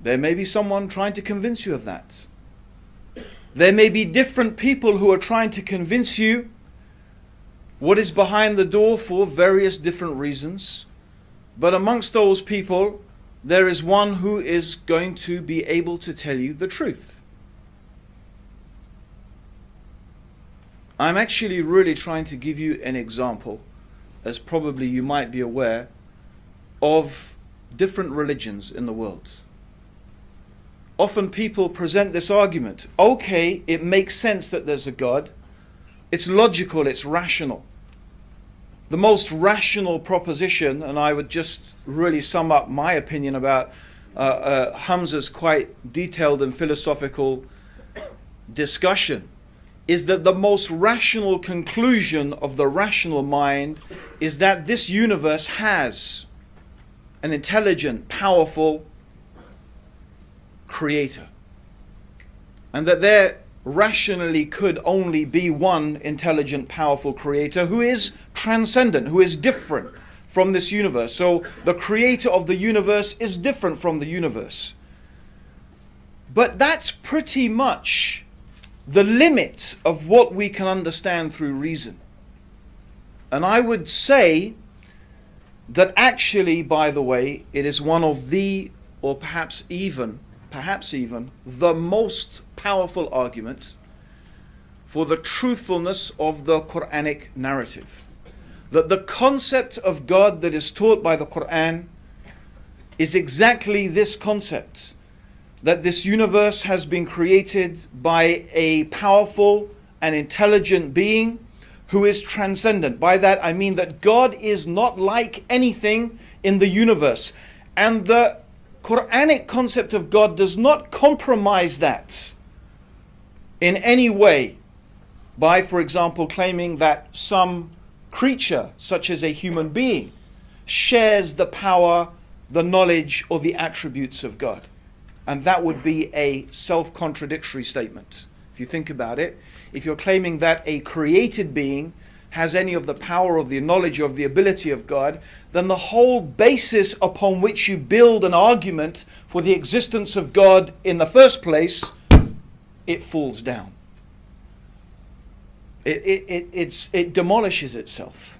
There may be someone trying to convince you of that. There may be different people who are trying to convince you what is behind the door for various different reasons. But amongst those people, there is one who is going to be able to tell you the truth. I'm actually really trying to give you an example, as probably you might be aware, of different religions in the world. Often people present this argument. Okay, it makes sense that there's a God. It's logical, it's rational. The most rational proposition, and I would just really sum up my opinion about Hamza's quite detailed and philosophical discussion, is that the most rational conclusion of the rational mind is that this universe has an intelligent, powerful creator. And that there rationally could only be one intelligent, powerful creator who is transcendent, who is different from this universe. So the creator of the universe is different from the universe. But that's pretty much the limit of what we can understand through reason. And I would say that actually, by the way, it is one of the, or perhaps even the most powerful argument for the truthfulness of the Quranic narrative. That the concept of God that is taught by the Quran is exactly this concept. That this universe has been created by a powerful and intelligent being who is transcendent. By that I mean that God is not like anything in the universe. And the Quranic concept of God does not compromise that in any way by, for example, claiming that some creature, such as a human being, shares the power, the knowledge, or the attributes of God. And that would be a self-contradictory statement. If you think about it, if you're claiming that a created being has any of the power of the knowledge of the ability of God, then the whole basis upon which you build an argument for the existence of God in the first place, it falls down. It demolishes itself.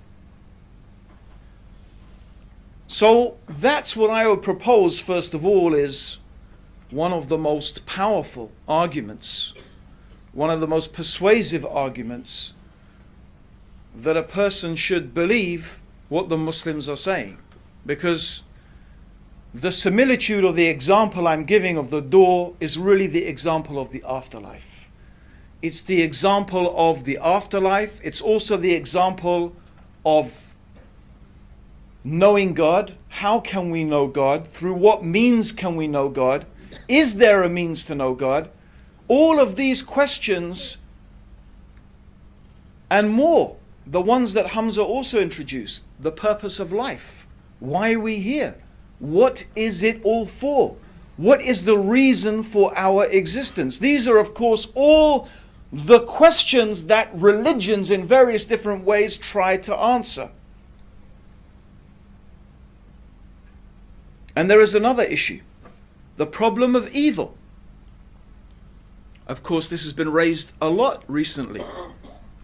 So that's what I would propose, first of all, is one of the most powerful arguments, one of the most persuasive arguments that a person should believe what the Muslims are saying. Because the similitude or the example I'm giving of the door is really the example of the afterlife. It's the example of the afterlife. It's also the example of knowing God. How can we know God? Through what means can we know God? Is there a means to know God? All of these questions and more, the ones that Hamza also introduced, the purpose of life. Why are we here? What is it all for? What is the reason for our existence? These are, of course, all the questions that religions in various different ways try to answer. And there is another issue, the problem of evil. Of course, this has been raised a lot recently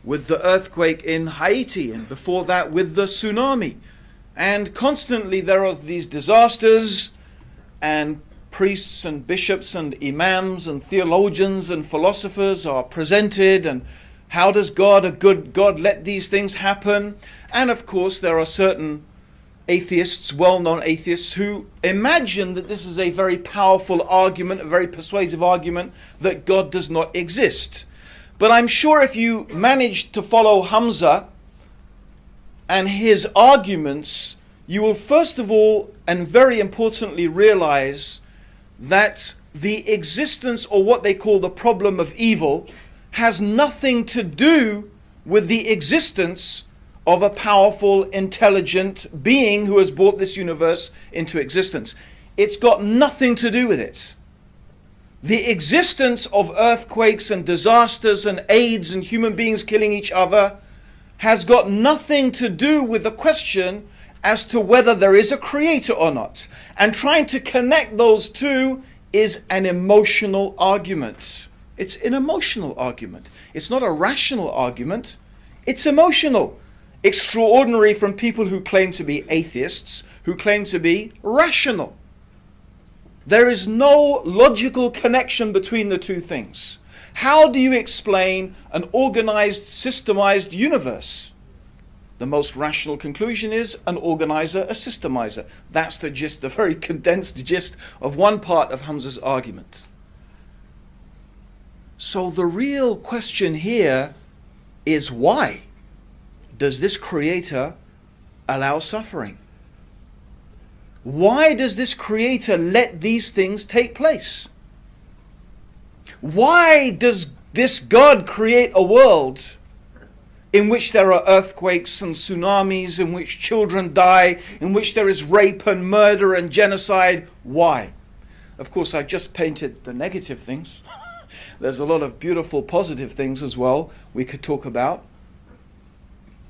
with the earthquake in Haiti, and before that with the tsunami. And constantly there are these disasters, and priests and bishops and imams and theologians and philosophers are presented, and how does God, a good God, let these things happen? And of course there are certain atheists, well-known atheists, who imagine that this is a very powerful argument, a very persuasive argument, that God does not exist. But I'm sure if you manage to follow Hamza and his arguments, you will first of all, and very importantly, realize that the existence, or what they call the problem of evil, has nothing to do with the existence of a powerful, intelligent being who has brought this universe into existence. It's got nothing to do with it. The existence of earthquakes and disasters and AIDS and human beings killing each other has got nothing to do with the question as to whether there is a creator or not. And trying to connect those two is an emotional argument. It's an emotional argument. It's not a rational argument. It's emotional. Extraordinary from people who claim to be atheists, who claim to be rational. There is no logical connection between the two things. How do you explain an organized, systemized universe? The most rational conclusion is an organizer, a systemizer. That's the gist, the very condensed gist of one part of Hamza's argument. So the real question here is, why does this creator allow suffering? Why does this creator let these things take place? Why does this God create a world in which there are earthquakes and tsunamis, in which children die, in which there is rape and murder and genocide? Why? Of course, I just painted the negative things. There's a lot of beautiful positive things as well we could talk about.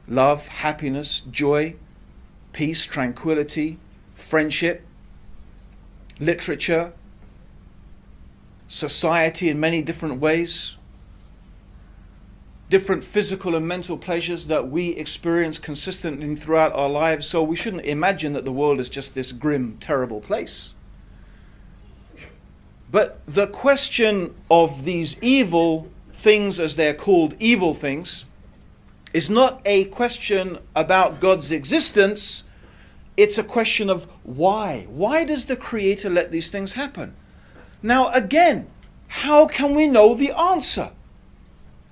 Love, happiness, joy, peace, tranquility, friendship, literature, society in many different ways, different physical and mental pleasures that we experience consistently throughout our lives. So we shouldn't imagine that the world is just this grim, terrible place. But the question of these evil things, as they're called, evil things, is not a question about God's existence. It's a question of why. Why does the Creator let these things happen? Now again, how can we know the answer?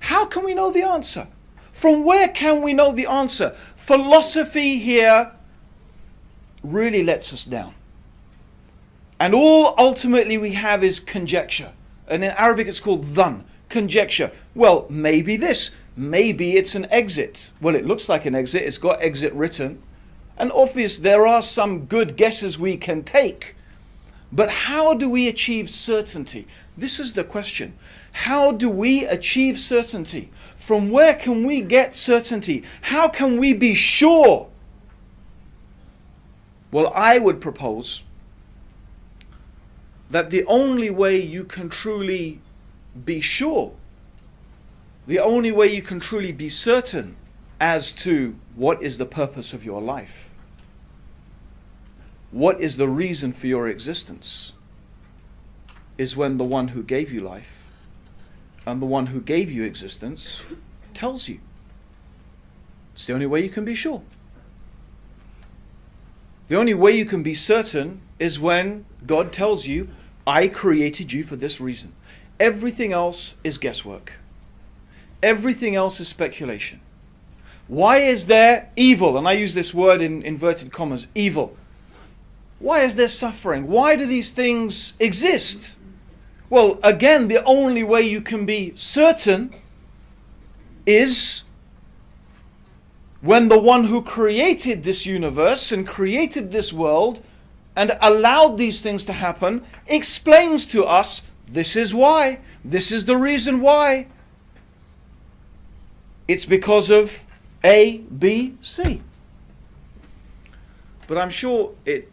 How can we know the answer? From where can we know the answer? Philosophy here really lets us down. And all ultimately we have is conjecture. And in Arabic it's called dhann, conjecture. Well, maybe this. Maybe it's an exit. Well, it looks like an exit. It's got exit written. And obviously there are some good guesses we can take. But how do we achieve certainty? This is the question. How do we achieve certainty? From where can we get certainty? How can we be sure? Well, I would propose that the only way you can truly be sure, the only way you can truly be certain as to what is the purpose of your life, what is the reason for your existence, is when the one who gave you life and the one who gave you existence tells you. It's the only way you can be sure. The only way you can be certain is when God tells you, I created you for this reason. Everything else is guesswork. Everything else is speculation. Why is there evil? And I use this word in inverted commas, evil. Why is there suffering? Why do these things exist? Well, again, the only way you can be certain is when the one who created this universe and created this world and allowed these things to happen explains to us, this is why, this is the reason why. It's because of A, B, C. But I'm sure it,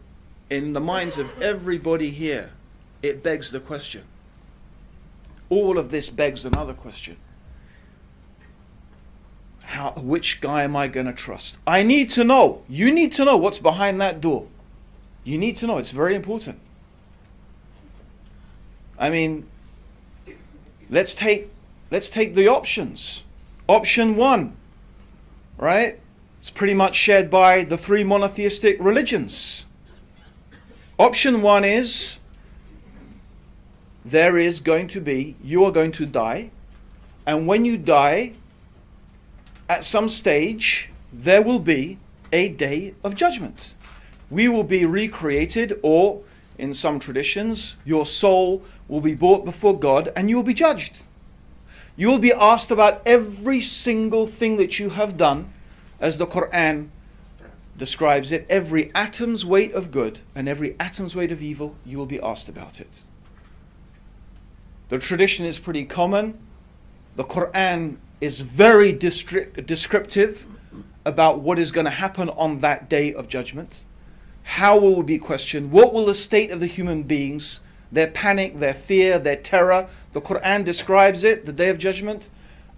in the minds of everybody here, it begs the question. All of this begs another question. Which guy am I going to trust? I need to know. You need to know what's behind that door. You need to know. It's very important. I mean, let's take the options. Option 1, right? It's pretty much shared by the 3 monotheistic religions. Option 1 is you are going to die, and when you die, at some stage, there will be a day of judgment. We will be recreated, or in some traditions, your soul will be brought before God and you will be judged. You will be asked about every single thing that you have done, as the Quran describes it. Every atom's weight of good and every atom's weight of evil, you will be asked about it. The tradition is pretty common. The Quran is very descriptive about what is going to happen on that day of judgment. How will we be questioned? What will the state of the human beings, their panic, their fear, their terror? The Quran describes it, the day of judgment,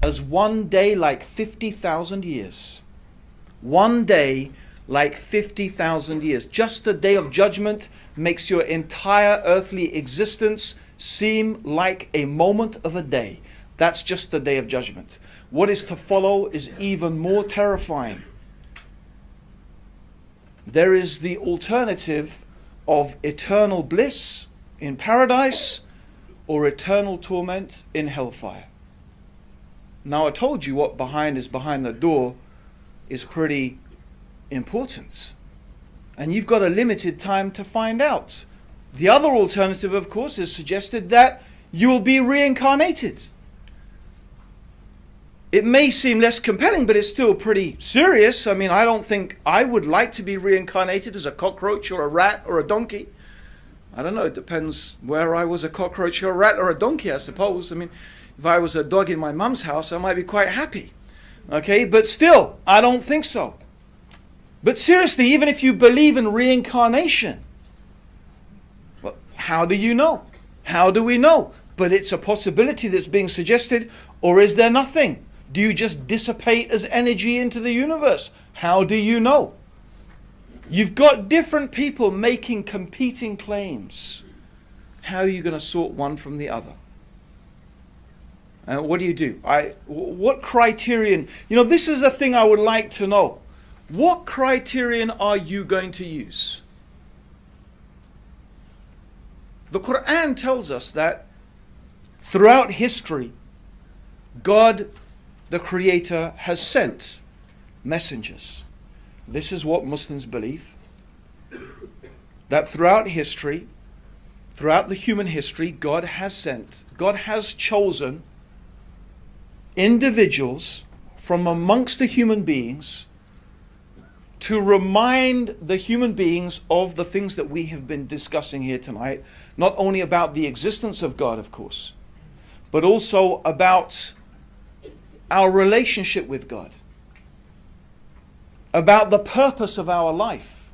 as one day like 50,000 years. One day like 50,000 years. Just the day of judgment makes your entire earthly existence seem like a moment of a day. That's just the day of judgment. What is to follow is even more terrifying. There is the alternative of eternal bliss in paradise or eternal torment in hellfire. Now, I told you what is behind the door is pretty important. And you've got a limited time to find out. The other alternative, of course, is suggested that you will be reincarnated. It may seem less compelling, but it's still pretty serious. I mean, I don't think I would like to be reincarnated as a cockroach or a rat or a donkey. I don't know, it depends where I was, a cockroach or a rat or a donkey, I suppose. I mean, if I was a dog in my mum's house, I might be quite happy. Okay, but still, I don't think so. But seriously, even if you believe in reincarnation, well, how do you know? How do we know? But it's a possibility that's being suggested, or is there nothing? Do you just dissipate as energy into the universe? How do you know? You've got different people making competing claims. How are you going to sort one from the other? And what do? What criterion? This is the thing I would like to know. What criterion are you going to use? The Quran tells us that throughout history, God, the Creator, has sent messengers. This is what Muslims believe. That throughout history, throughout the human history, God has chosen individuals from amongst the human beings to remind the human beings of the things that we have been discussing here tonight, not only about the existence of God, of course, but also about our relationship with God, about the purpose of our life,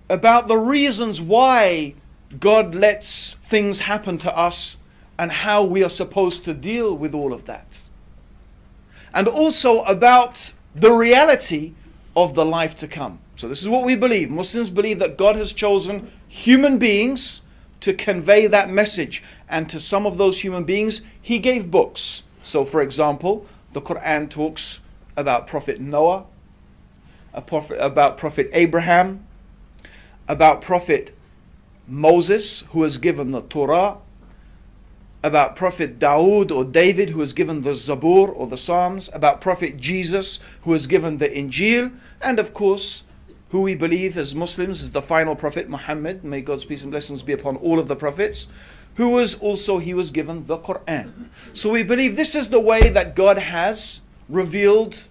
about the reasons why God lets things happen to us and how we are supposed to deal with all of that. And also about the reality of the life to come. So this is what we believe. Muslims believe that God has chosen human beings to convey that message. And to some of those human beings, He gave books. So for example, the Quran talks about Prophet Noah, about Prophet Abraham, about Prophet Moses, who was given the Torah, about Prophet Dawood or David, who was given the Zabur or the Psalms, about Prophet Jesus, who was given the Injil, and of course, who we believe as Muslims is the final Prophet Muhammad, may God's peace and blessings be upon all of the prophets, he was given the Quran. So we believe this is the way that God has revealed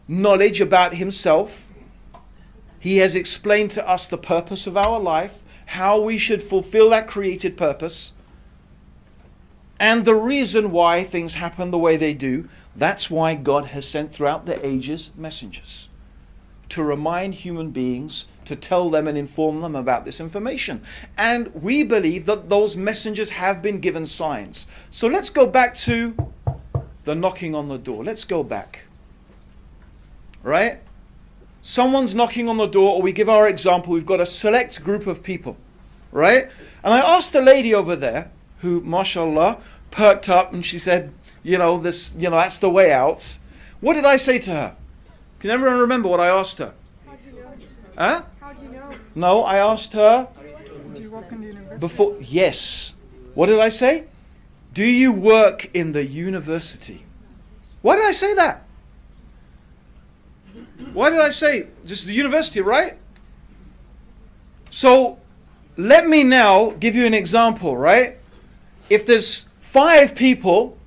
knowledge about Himself. He has explained to us the purpose of our life, how we should fulfill that created purpose, and the reason why things happen the way they do. That's why God has sent throughout the ages messengers to remind human beings, to tell them and inform them about this information. And we believe that those messengers have been given signs. So let's go back to the knocking on the door. Let's go back. Right? Someone's knocking on the door, or we give our example, we've got a select group of people. Right? And I asked the lady over there, who, mashallah, perked up and she said, that's the way out. What did I say to her? Can everyone remember what I asked her? How do you know? Huh? How do you know? No, I asked her Do you work in the university? before. Yes. What did I say? Do you work in the university? Why did I say that? Why did I say just the university, right? So let me now give you an example, right? If there's 5 people,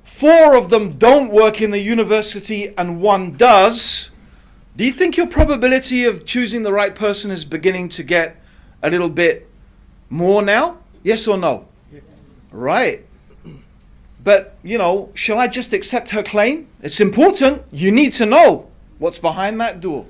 4 of them don't work in the university and 1 does, do you think your probability of choosing the right person is beginning to get a little bit more now? Yes or no? Yes. Right. But, shall I just accept her claim? It's important. You need to know what's behind that door.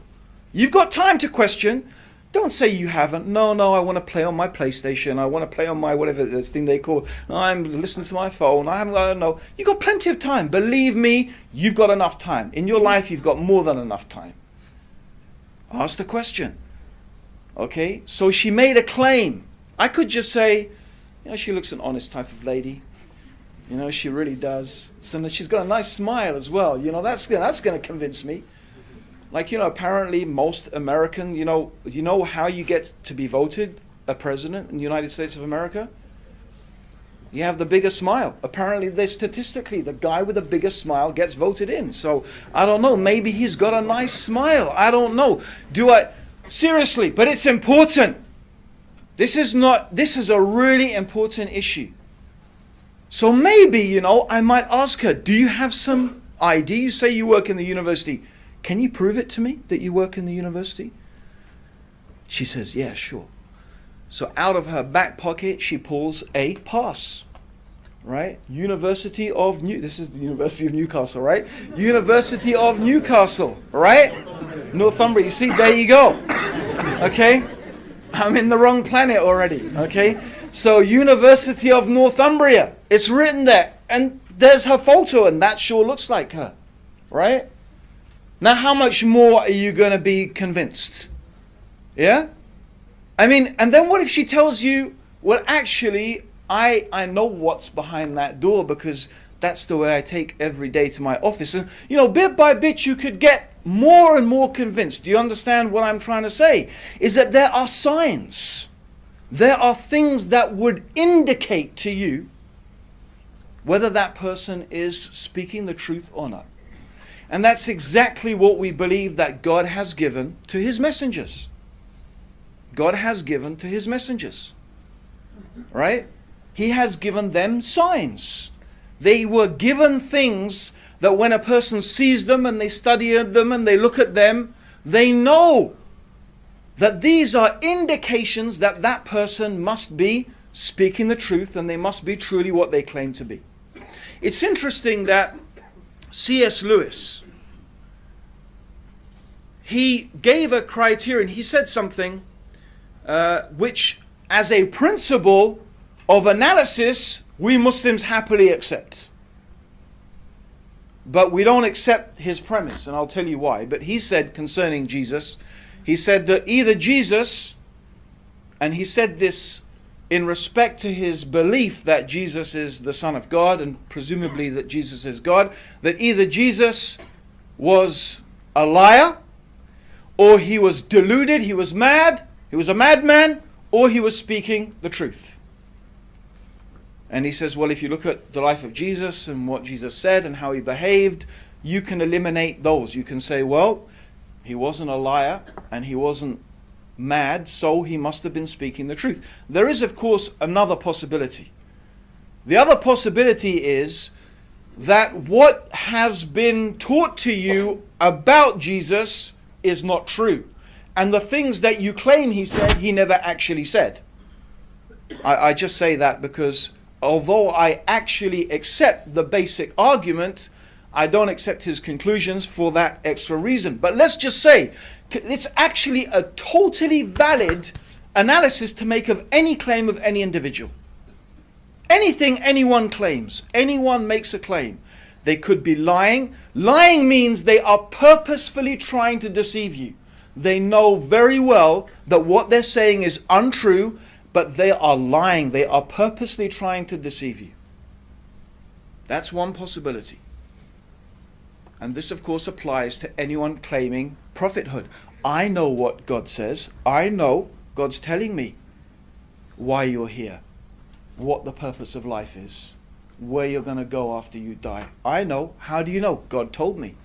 You've got time to question. Don't say you haven't. No, I want to play on my PlayStation. I want to play on my whatever this thing they call. I'm listening to my phone. I don't know. You've got plenty of time. Believe me, you've got enough time. In your life, you've got more than enough time. Ask the question. Okay? So she made a claim. I could just say, she looks an honest type of lady. She really does. So she's got a nice smile as well. That's going to convince me. Apparently most American, you know how you get to be voted a president in the United States of America? You have the biggest smile. Apparently, statistically, the guy with the biggest smile gets voted in. So, I don't know. Maybe he's got a nice smile. I don't know. Seriously, but it's important. This is a really important issue. So maybe, I might ask her, do you have some ID? You say you work in the university. Can you prove it to me that you work in the university? She says, yeah, sure. So out of her back pocket, she pulls a pass, right? This is the University of Newcastle, right? University of Newcastle, right? Northumbria, you see, there you go. Okay? I'm in the wrong planet already, okay? So University of Northumbria, it's written there. And there's her photo, and that sure looks like her, right? Now, how much more are you going to be convinced? Yeah? And then what if she tells you, well, actually, I know what's behind that door because that's the way I take every day to my office. And, bit by bit, you could get more and more convinced. Do you understand what I'm trying to say? Is that there are signs. There are things that would indicate to you whether that person is speaking the truth or not. And that's exactly what we believe that God has given to his messengers. God has given to his messengers. Right? He has given them signs. They were given things that when a person sees them and they study them and they look at them, they know that these are indications that that person must be speaking the truth and they must be truly what they claim to be. It's interesting that C.S. Lewis, he gave a criterion. He said something which, as a principle of analysis, we Muslims happily accept. But we don't accept his premise, and I'll tell you why. But he said concerning Jesus, he said that either Jesus, and he said this in respect to his belief that Jesus is the Son of God, and presumably that Jesus is God, that either Jesus was a liar, or he was deluded, he was mad, he was a madman, or he was speaking the truth. And he says, well, if you look at the life of Jesus and what Jesus said and how he behaved, you can eliminate those. You can say, well, he wasn't a liar and he wasn't mad, so he must have been speaking the truth. There is, of course, another possibility. The other possibility is that what has been taught to you about Jesus is not true. And the things that you claim he said, he never actually said. I just say that because although I actually accept the basic argument, I don't accept his conclusions for that extra reason. But let's just say it's actually a totally valid analysis to make of any claim of any individual. Anything anyone claims, anyone makes a claim. They could be lying. Lying means they are purposefully trying to deceive you. They know very well that what they're saying is untrue, but they are lying. They are purposely trying to deceive you. That's one possibility. And this, of course, applies to anyone claiming prophethood. I know what God says. I know God's telling me why you're here, what the purpose of life is, where you're going to go after you die. I know. How do you know? God told me.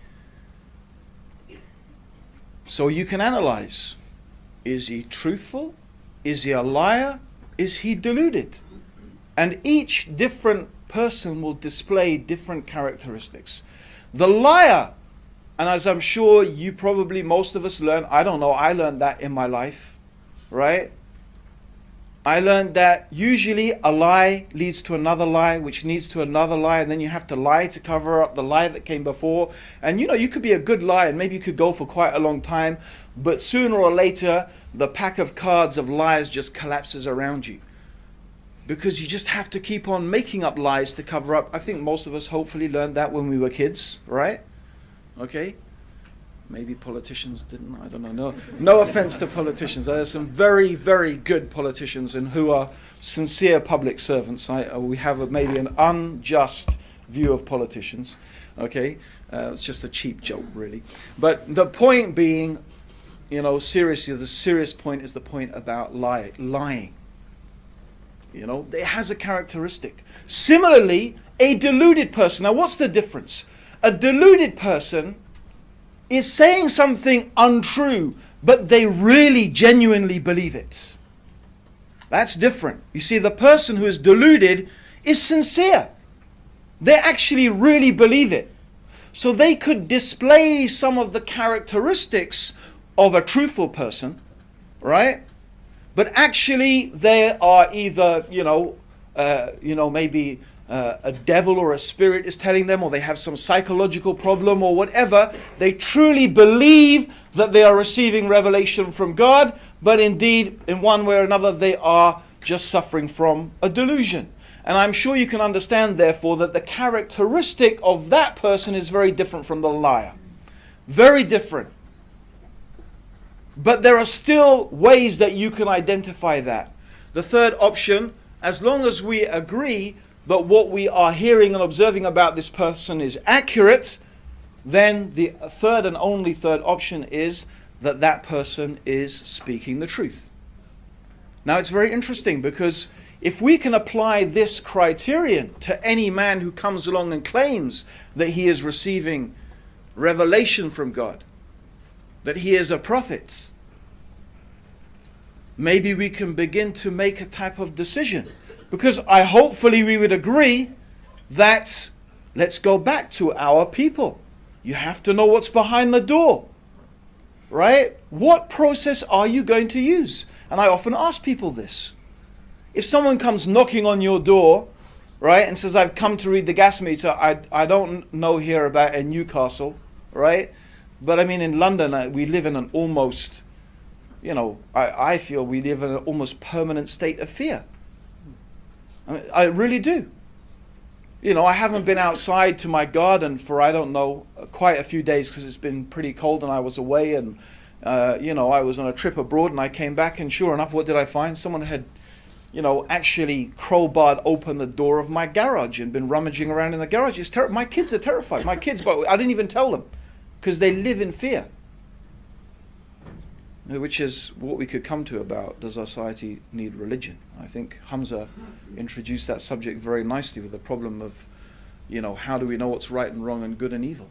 So you can analyze. Is he truthful? Is he a liar? Is he deluded? And each different person will display different characteristics. The liar, and as I'm sure you probably, most of us learn, I don't know, I learned that in my life, right? I learned that usually a lie leads to another lie, which leads to another lie, and then you have to lie to cover up the lie that came before. And you know, you could be a good liar, and maybe you could go for quite a long time, but sooner or later, the pack of cards of lies just collapses around you. Because you just have to keep on making up lies to cover up. I think most of us hopefully learned that when we were kids, right? Okay? Maybe politicians didn't, I don't know. No offense to politicians. There are some very, very good politicians and who are sincere public servants. We have maybe an unjust view of politicians. Okay? It's just a cheap joke, really. But the point being, you know, seriously, the serious point is the point about lying. You know, it has a characteristic. Similarly, a deluded person. Now, what's the difference? A deluded person is saying something untrue, but they really genuinely believe it. That's different. You see, the person who is deluded is sincere. They actually really believe it. So they could display some of the characteristics of a truthful person, right? But actually, they are either, maybe a devil or a spirit is telling them, or they have some psychological problem or whatever. They truly believe that they are receiving revelation from God, but indeed, in one way or another, they are just suffering from a delusion. And I'm sure you can understand, therefore, that the characteristic of that person is very different from the liar. Very different. But there are still ways that you can identify that. The third option, as long as we agree that what we are hearing and observing about this person is accurate, then the third and only third option is that that person is speaking the truth. Now it's very interesting, because if we can apply this criterion to any man who comes along and claims that he is receiving revelation from God, that he is a prophet, maybe we can begin to make a type of decision. Because hopefully we would agree that, let's go back to our people. You have to know what's behind the door, right? What process are you going to use? And I often ask people this. If someone comes knocking on your door, right, and says, I've come to read the gas meter, I don't know here about in Newcastle, right? But I mean, in London, we live in an almost, I feel we live in an almost permanent state of fear. I really do. I haven't been outside to my garden for, I don't know, quite a few days, because it's been pretty cold and I was away, and, I was on a trip abroad, and I came back, and sure enough, what did I find? Someone had, actually crowbarred open the door of my garage and been rummaging around in the garage. It's my kids are terrified. My kids, but I didn't even tell them, because they live in fear. Which is what we could come to about, does our society need religion? I think Hamza introduced that subject very nicely with the problem of, how do we know what's right and wrong and good and evil?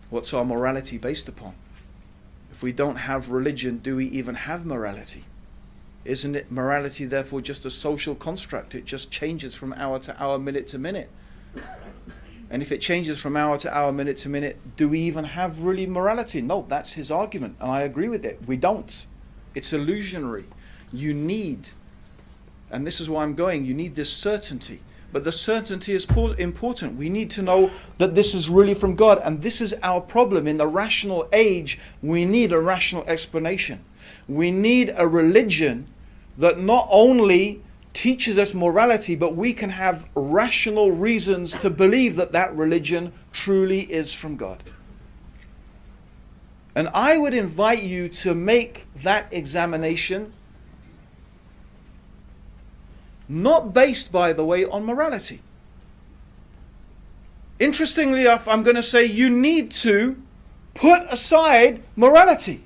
What's our morality based upon? If we don't have religion, do we even have morality? Isn't it morality therefore just a social construct? It just changes from hour to hour, minute to minute. And if it changes from hour to hour, minute to minute, do we even have really morality? No, that's his argument, and I agree with it. We don't. It's illusionary. You need, and this is why I'm going, you need this certainty. But the certainty is important. We need to know that this is really from God, and this is our problem. In the rational age, we need a rational explanation. We need a religion that not only teaches us morality, but we can have rational reasons to believe that that religion truly is from God. And I would invite you to make that examination not based, by the way, on morality. Interestingly enough, I'm going to say you need to put aside morality.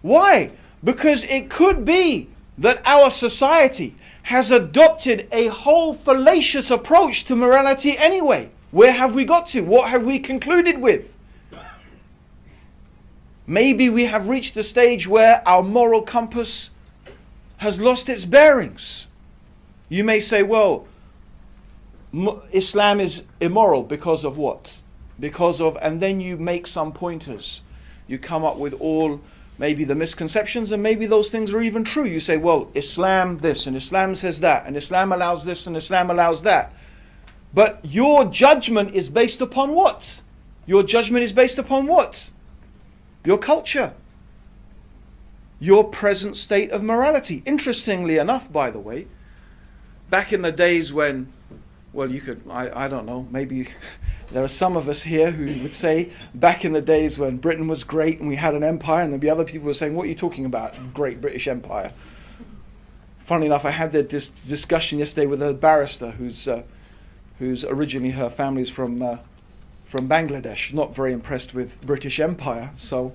Why? Because it could be that our society has adopted a whole fallacious approach to morality anyway. Where have we got to? What have we concluded with? Maybe we have reached the stage where our moral compass has lost its bearings. You may say, well, Islam is immoral because of what? Because of, and then you make some pointers. You come up with all maybe the misconceptions, and maybe those things are even true. You say, well, Islam this, and Islam says that, and Islam allows this, and Islam allows that. But your judgment is based upon what? Your judgment is based upon what? Your culture. Your present state of morality. Interestingly enough, by the way, back in the days when, well, you could, I don't know, maybe there are some of us here who would say back in the days when Britain was great and we had an empire, and there'd be other people who were saying, what are you talking about, great British Empire? Funnily enough, I had this discussion yesterday with a barrister who's originally, her family's from Bangladesh, not very impressed with British Empire. So,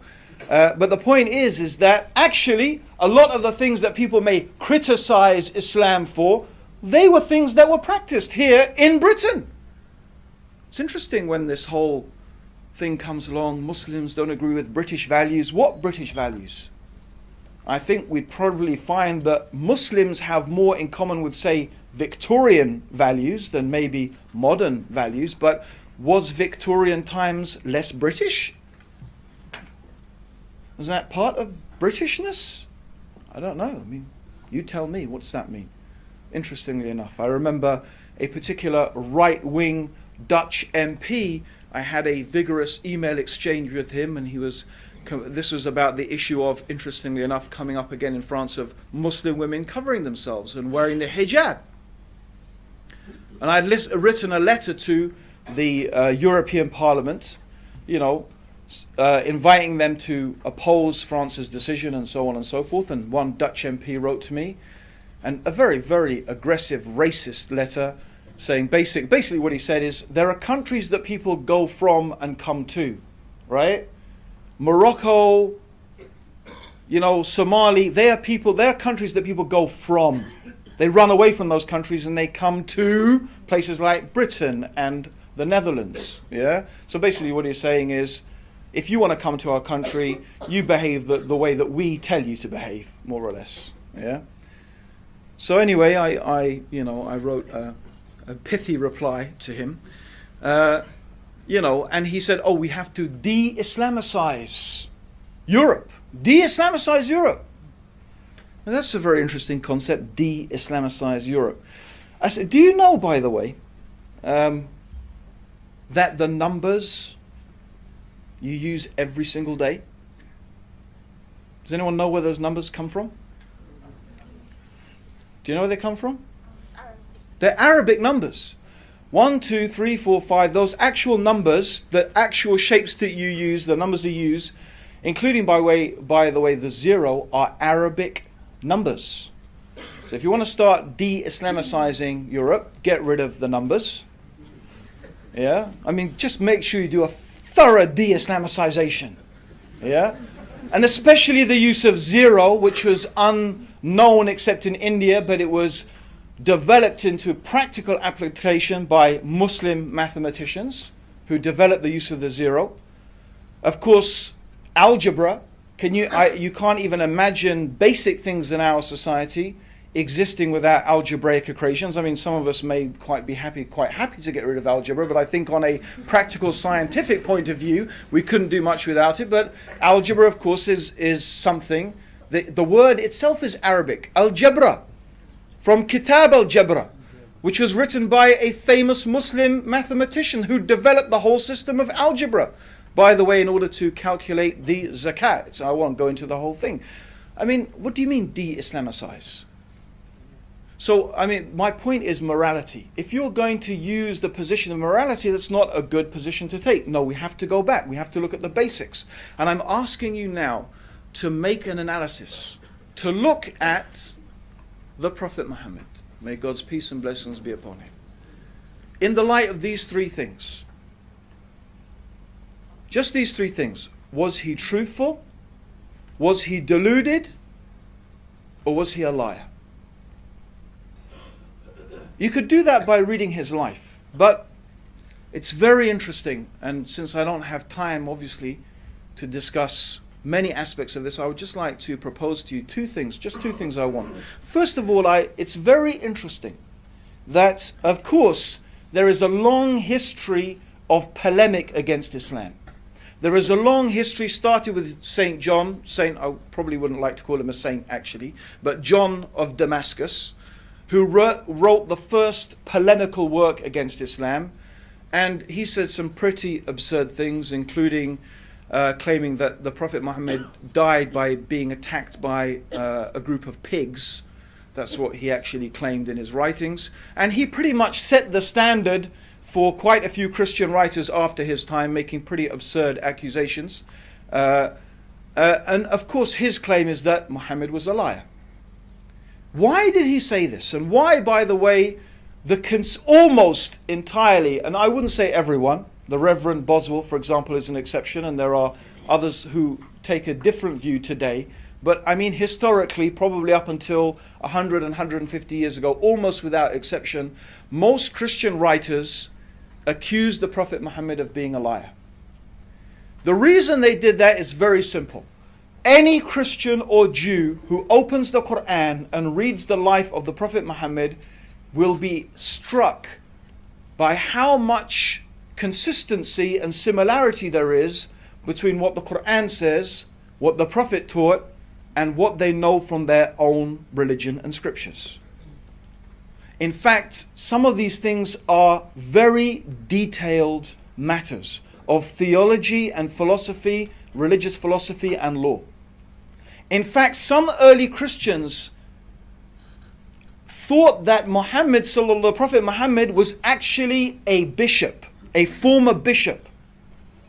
but the point is that actually a lot of the things that people may criticize Islam for, they were things that were practiced here in Britain. It's interesting when this whole thing comes along, Muslims don't agree with British values. What British values? I think we'd probably find that Muslims have more in common with, say, Victorian values than maybe modern values, but was Victorian times less British? Was that part of Britishness? I don't know. I mean, you tell me, what's that mean? Interestingly enough, I remember a particular right-wing Dutch MP. I had a vigorous email exchange with him, and this was about the issue of, interestingly enough, coming up again in France, of Muslim women covering themselves and wearing the hijab. And I'd written a letter to the European Parliament, inviting them to oppose France's decision and so on and so forth. And one Dutch MP wrote to me, and a very, very aggressive, racist letter, saying basically what he said is, there are countries that people go from and come to, right? Morocco, Somali, they are countries that people go from. They run away from those countries and they come to places like Britain and the Netherlands. Yeah. So basically, what he's saying is, if you want to come to our country, you behave the way that we tell you to behave, more or less. Yeah. So anyway, I wrote a pithy reply to him, and he said, "Oh, we have to de-Islamicize Europe. De-Islamicize Europe." And that's a very interesting concept, de-Islamicize Europe. I said, do you know, by the way, that the numbers you use every single day, does anyone know where those numbers come from? Do you know where they come from? They're Arabic numbers. 1, 2, 3, 4, 5, those actual numbers, the actual shapes that you use, the numbers you use, including, by the way, the 0, are Arabic numbers. So if you want to start de-Islamicizing Europe, get rid of the numbers. Yeah? I mean, just make sure you do a thorough de-Islamicization. Yeah? And especially the use of 0, which was unknown except in India, but it was developed into practical application by Muslim mathematicians who developed the use of the 0. Of course, algebra. You can't even imagine basic things in our society existing without algebraic equations. I mean, some of us may quite happy to get rid of algebra, but I think on a practical scientific point of view, we couldn't do much without it. But algebra, of course, is something. The word itself is Arabic, al-jabra, from Kitab al-Jabra, which was written by a famous Muslim mathematician who developed the whole system of algebra, by the way, in order to calculate the zakat. So I won't go into the whole thing. I mean, what do you mean de-Islamicize? So, I mean, my point is morality. If you're going to use the position of morality, that's not a good position to take. No, we have to go back. We have to look at the basics. And I'm asking you now to make an analysis, to look at the Prophet Muhammad. May God's peace and blessings be upon him. In the light of these three things, just these three things, was he truthful? Was he deluded? Or was he a liar? You could do that by reading his life, but it's very interesting, and since I don't have time, obviously, to discuss many aspects of this, I would just like to propose to you two things, just two things I want. First of all, it's very interesting that, of course, there is a long history of polemic against Islam. There is a long history, started with Saint John, I probably wouldn't like to call him a saint actually, but John of Damascus, who wrote the first polemical work against Islam. And he said some pretty absurd things, including claiming that the Prophet Muhammad died by being attacked by a group of pigs. That's what he actually claimed in his writings. And he pretty much set the standard for quite a few Christian writers after his time, making pretty absurd accusations. And of course, his claim is that Muhammad was a liar. Why did he say this? And why, by the way, almost entirely, and I wouldn't say everyone, the Reverend Boswell, for example, is an exception, and there are others who take a different view today. But I mean, historically, probably up until 100 and 150 years ago, almost without exception, most Christian writers accused the Prophet Muhammad of being a liar. The reason they did that is very simple. Any Christian or Jew who opens the Quran and reads the life of the Prophet Muhammad will be struck by how much consistency and similarity there is between what the Quran says, what the Prophet taught, and what they know from their own religion and scriptures. In fact, some of these things are very detailed matters of theology and philosophy, religious philosophy and law. In fact, some early Christians thought that the Prophet Muhammad was actually a bishop, a former bishop.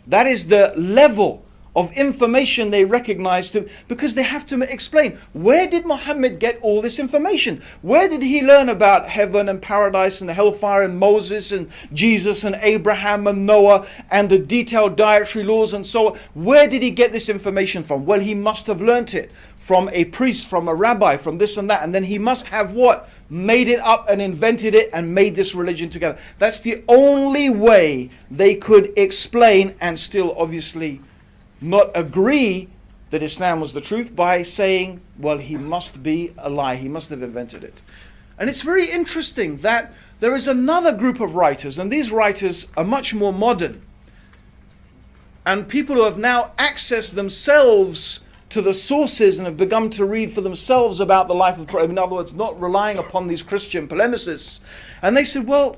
That is the level of information they recognized, because they have to explain, where did Muhammad get all this information? Where did he learn about heaven and paradise and the hellfire and Moses and Jesus and Abraham and Noah and the detailed dietary laws and so on? Where did he get this information from? Well, he must have learnt it from a priest, from a rabbi, from this and that, and then he must have what? Made it up and invented it and made this religion together. That's the only way they could explain and still obviously not agree that Islam was the truth, by saying, well, he must be a lie, he must have invented it. And it's very interesting that there is another group of writers, and these writers are much more modern, and people who have now accessed themselves to the sources and have begun to read for themselves about the life of the Prophet, in other words, not relying upon these Christian polemicists. And they said, well,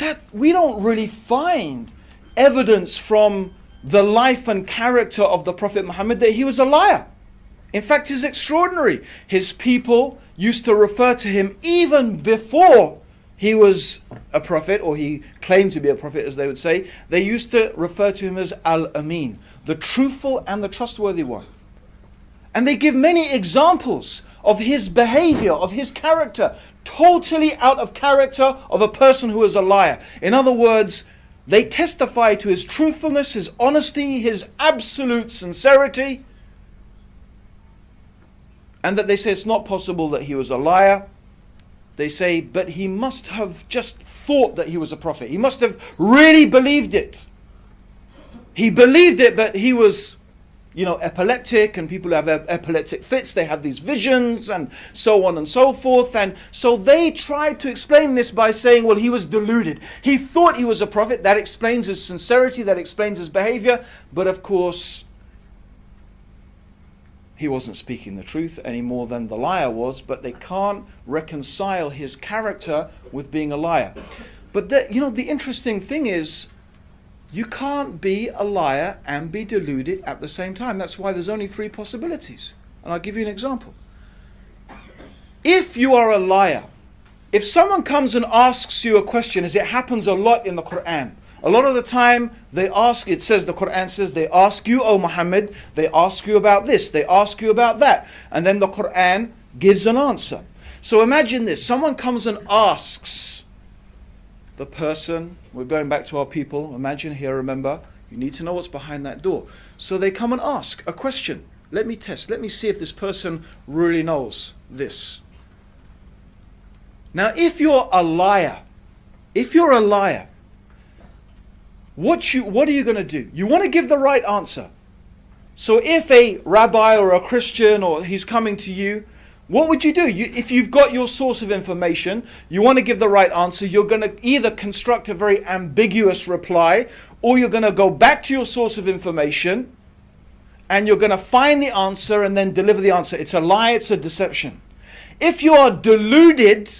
that we don't really find evidence from the life and character of the Prophet Muhammad that he was a liar. In fact, it's extraordinary. His people used to refer to him, even before he was a prophet, or he claimed to be a prophet, as they would say, they used to refer to him as Al-Amin, the truthful and the trustworthy one. And they give many examples of his behavior, of his character, totally out of character of a person who is a liar. In other words, they testify to his truthfulness, his honesty, his absolute sincerity, and that they say it's not possible that he was a liar. They say, but he must have just thought that he was a prophet. He must have really believed it. He believed it, but he was, epileptic, and people who have epileptic fits, they have these visions and so on and so forth. And so they tried to explain this by saying, well, he was deluded. He thought he was a prophet. That explains his sincerity, that explains his behavior. But of course, he wasn't speaking the truth any more than the liar was, but they can't reconcile his character with being a liar. But the interesting thing is, you can't be a liar and be deluded at the same time. That's why there's only three possibilities. And I'll give you an example. If you are a liar, if someone comes and asks you a question, as it happens a lot in the Quran, a lot of the time they ask, the Quran says, they ask you, O Muhammad, they ask you about this, they ask you about that. And then the Quran gives an answer. So imagine this. Someone comes and asks the person, we're going back to our people, imagine here, remember, you need to know what's behind that door. So they come and ask a question. Let me test. Let me see if this person really knows this. Now, if you're a liar, what are you going to do? You want to give the right answer. So if a rabbi or a Christian or he's coming to you, what would you do? If you've got your source of information, you want to give the right answer, you're going to either construct a very ambiguous reply, or you're going to go back to your source of information and you're going to find the answer and then deliver the answer. It's a lie, it's a deception. If you are deluded,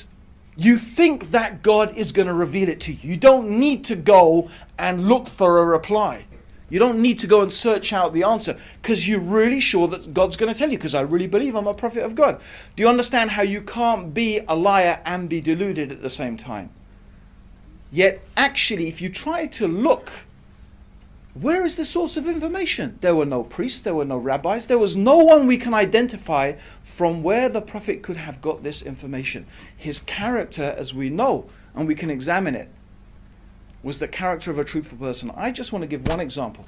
you think that God is going to reveal it to you. You don't need to go and look for a reply. You don't need to go and search out the answer because you're really sure that God's going to tell you, because I really believe I'm a prophet of God. Do you understand how you can't be a liar and be deluded at the same time? Yet actually, if you try to look, where is the source of information? There were no priests, there were no rabbis, there was no one we can identify from where the prophet could have got this information. His character, as we know, and we can examine it, was the character of a truthful person. I just want to give one example.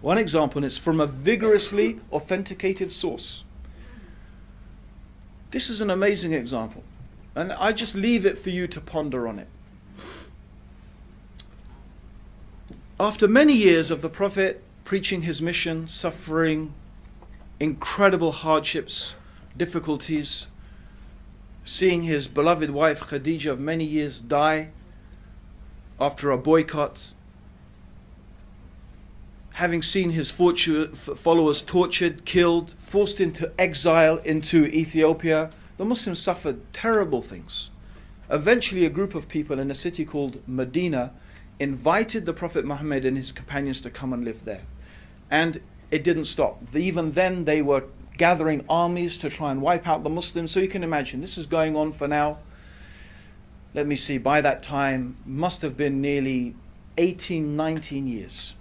One example, and it's from a vigorously authenticated source. This is an amazing example, and I just leave it for you to ponder on it. After many years of the Prophet preaching his mission, suffering incredible hardships, difficulties, seeing his beloved wife Khadija of many years die after a boycott, having seen his followers tortured, killed, forced into exile into Ethiopia, the Muslims suffered terrible things. Eventually, a group of people in a city called Medina invited the Prophet Muhammad and his companions to come and live there. And it didn't stop. Even then, they were gathering armies to try and wipe out the Muslims. So you can imagine, this is going on for now, let me see, by that time, must have been nearly 18, 19 years.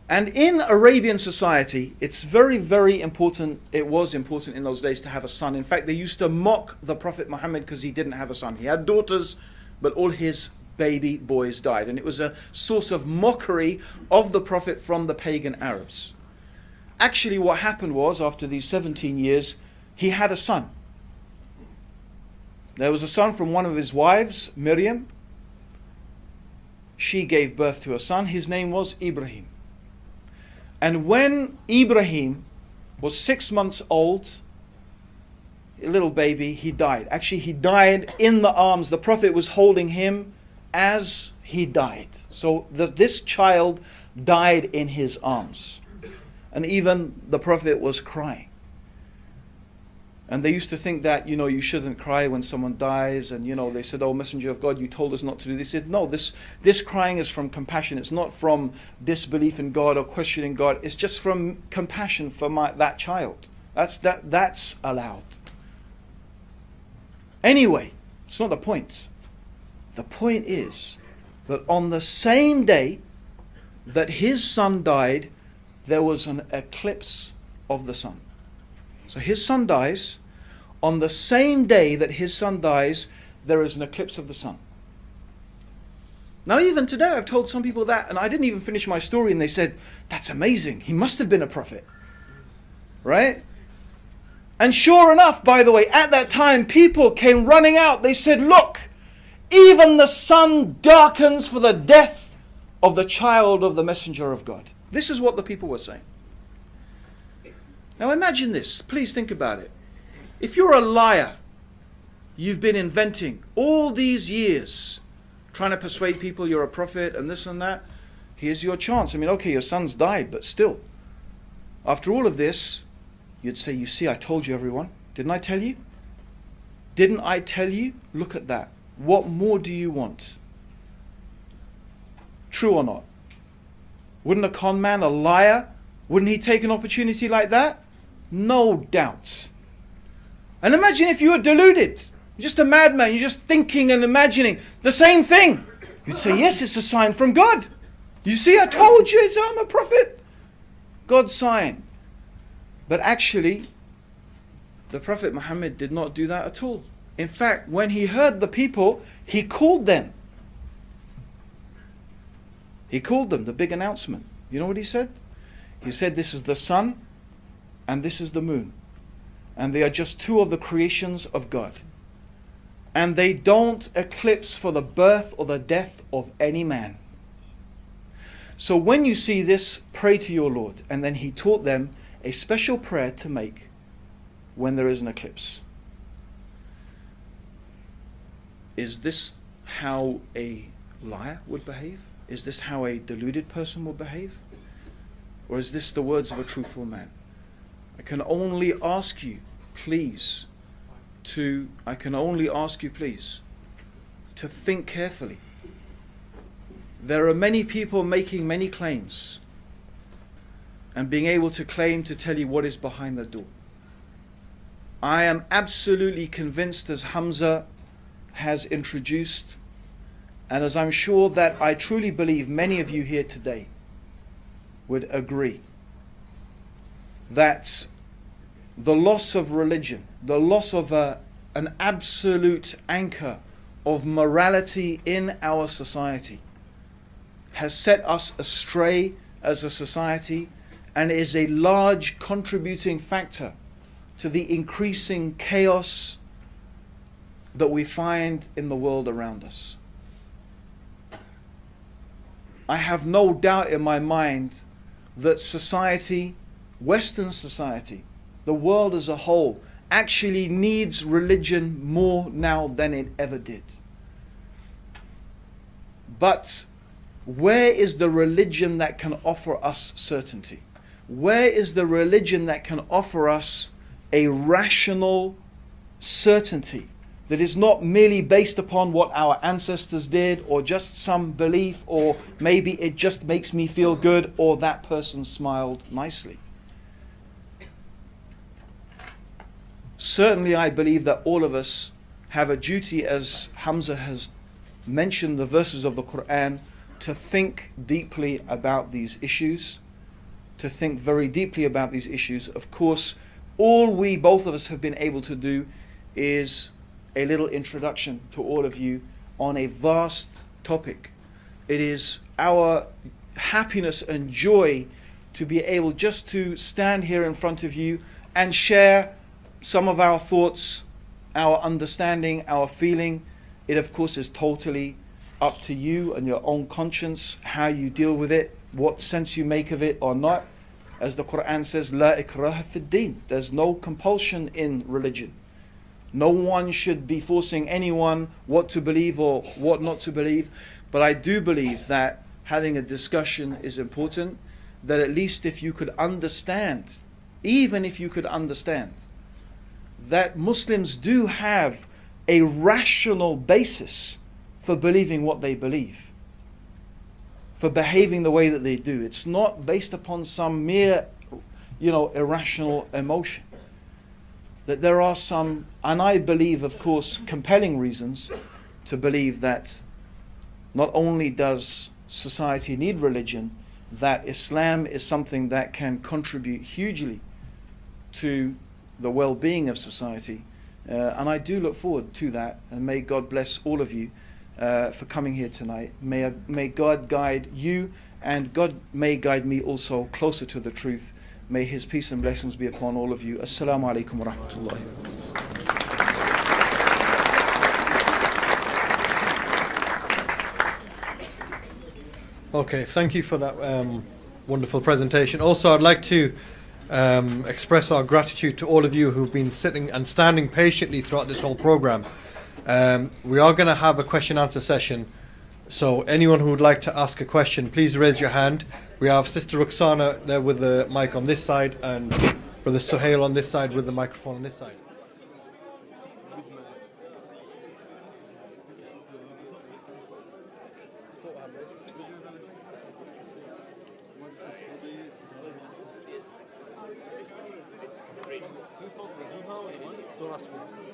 And in Arabian society, it's very, very important, it was important in those days to have a son. In fact, they used to mock the Prophet Muhammad because he didn't have a son. He had daughters, but all his baby boys died. And it was a source of mockery of the Prophet from the pagan Arabs. Actually, what happened was, after these 17 years, he had a son. There was a son from one of his wives, Miriam. She gave birth to a son. His name was Ibrahim. And when Ibrahim was 6 months old, a little baby, he died. Actually, he died in the arms. The Prophet was holding him as he died. So this child died in his arms. And even the Prophet was crying. And they used to think that, you shouldn't cry when someone dies. And, they said, oh, Messenger of God, you told us not to do this. He said, no, this crying is from compassion. It's not from disbelief in God or questioning God. It's just from compassion for that child. That's allowed. Anyway, it's not the point. The point is that on the same day that his son died, there was an eclipse of the sun. So his son dies. On the same day that his son dies, there is an eclipse of the sun. Now, even today, I've told some people that, and I didn't even finish my story, and they said, that's amazing. He must have been a prophet. Right? And sure enough, by the way, at that time, people came running out. They said, look, even the sun darkens for the death of the child of the Messenger of God. This is what the people were saying. Now imagine this, please think about it. If you're a liar, you've been inventing all these years, trying to persuade people you're a prophet and this and that, here's your chance. I mean, okay, your son's died, but still, after all of this, you'd say, you see, I told you, everyone. Didn't I tell you? Didn't I tell you? Look at that. What more do you want? True or not? Wouldn't a con man, a liar, wouldn't he take an opportunity like that? No doubt. And imagine if you were deluded. You're just a madman. You're just thinking and imagining the same thing. You'd say, yes, it's a sign from God. You see, I told you, I'm a prophet. God's sign. But actually, The Prophet Muhammad did not do that at all. In fact, when he heard the people, he called them. He called them, the big announcement. You know what he said? He said, this is the sun and this is the moon. And they are just two of the creations of God. And they don't eclipse for the birth or the death of any man. So when you see this, pray to your Lord. And then he taught them a special prayer to make when there is an eclipse. Is this how a liar would behave? Is this how a deluded person would behave? Or is this the words of a truthful man? I can only ask you, please, to think carefully. There are many people making many claims and being able to claim to tell you what is behind the door. I am absolutely convinced, as Hamza has introduced, and as I'm sure that I truly believe many of you here today would agree, that the loss of religion, the loss of an absolute anchor of morality in our society has set us astray as a society and is a large contributing factor to the increasing chaos that we find in the world around us. I have no doubt in my mind that society, Western society, the world as a whole, actually needs religion more now than it ever did. But where is the religion that can offer us certainty? Where is the religion that can offer us a rational certainty that is not merely based upon what our ancestors did, or just some belief, or maybe it just makes me feel good, or that person smiled nicely? Certainly I believe that all of us have a duty, as Hamza has mentioned the verses of the Quran, to think deeply about these issues, to think very deeply about these issues. Of course, all we, both of us, have been able to do is a little introduction to all of you on a vast topic. It is our happiness and joy to be able just to stand here in front of you and share some of our thoughts, our understanding, our feeling. It, of course, is totally up to you and your own conscience, how you deal with it, what sense you make of it or not. As the Quran says, La ikraha fid din. There's no compulsion in religion. No one should be forcing anyone what to believe or what not to believe. But I do believe that having a discussion is important, that at least if you could understand, even if you could understand, that Muslims do have a rational basis for believing what they believe, for behaving the way that they do. It's not based upon some mere, irrational emotion. That there are some, and I believe, of course, compelling reasons to believe that not only does society need religion, that Islam is something that can contribute hugely to the well-being of society. And I do look forward to that, and may God bless all of you for coming here tonight. May God guide you, and God may guide me also closer to the truth. May His peace and blessings be upon all of you. Assalamu alaikum wa rahmatullahi. Okay, thank you for that wonderful presentation. Also, I'd like to express our gratitude to all of you who've been sitting and standing patiently throughout this whole program. We are going to have a question-answer session, so anyone who would like to ask a question, please raise your hand. We have Sister Ruxana there with the mic on this side, and Brother Suhail on this side with the microphone on this side. Don't ask me.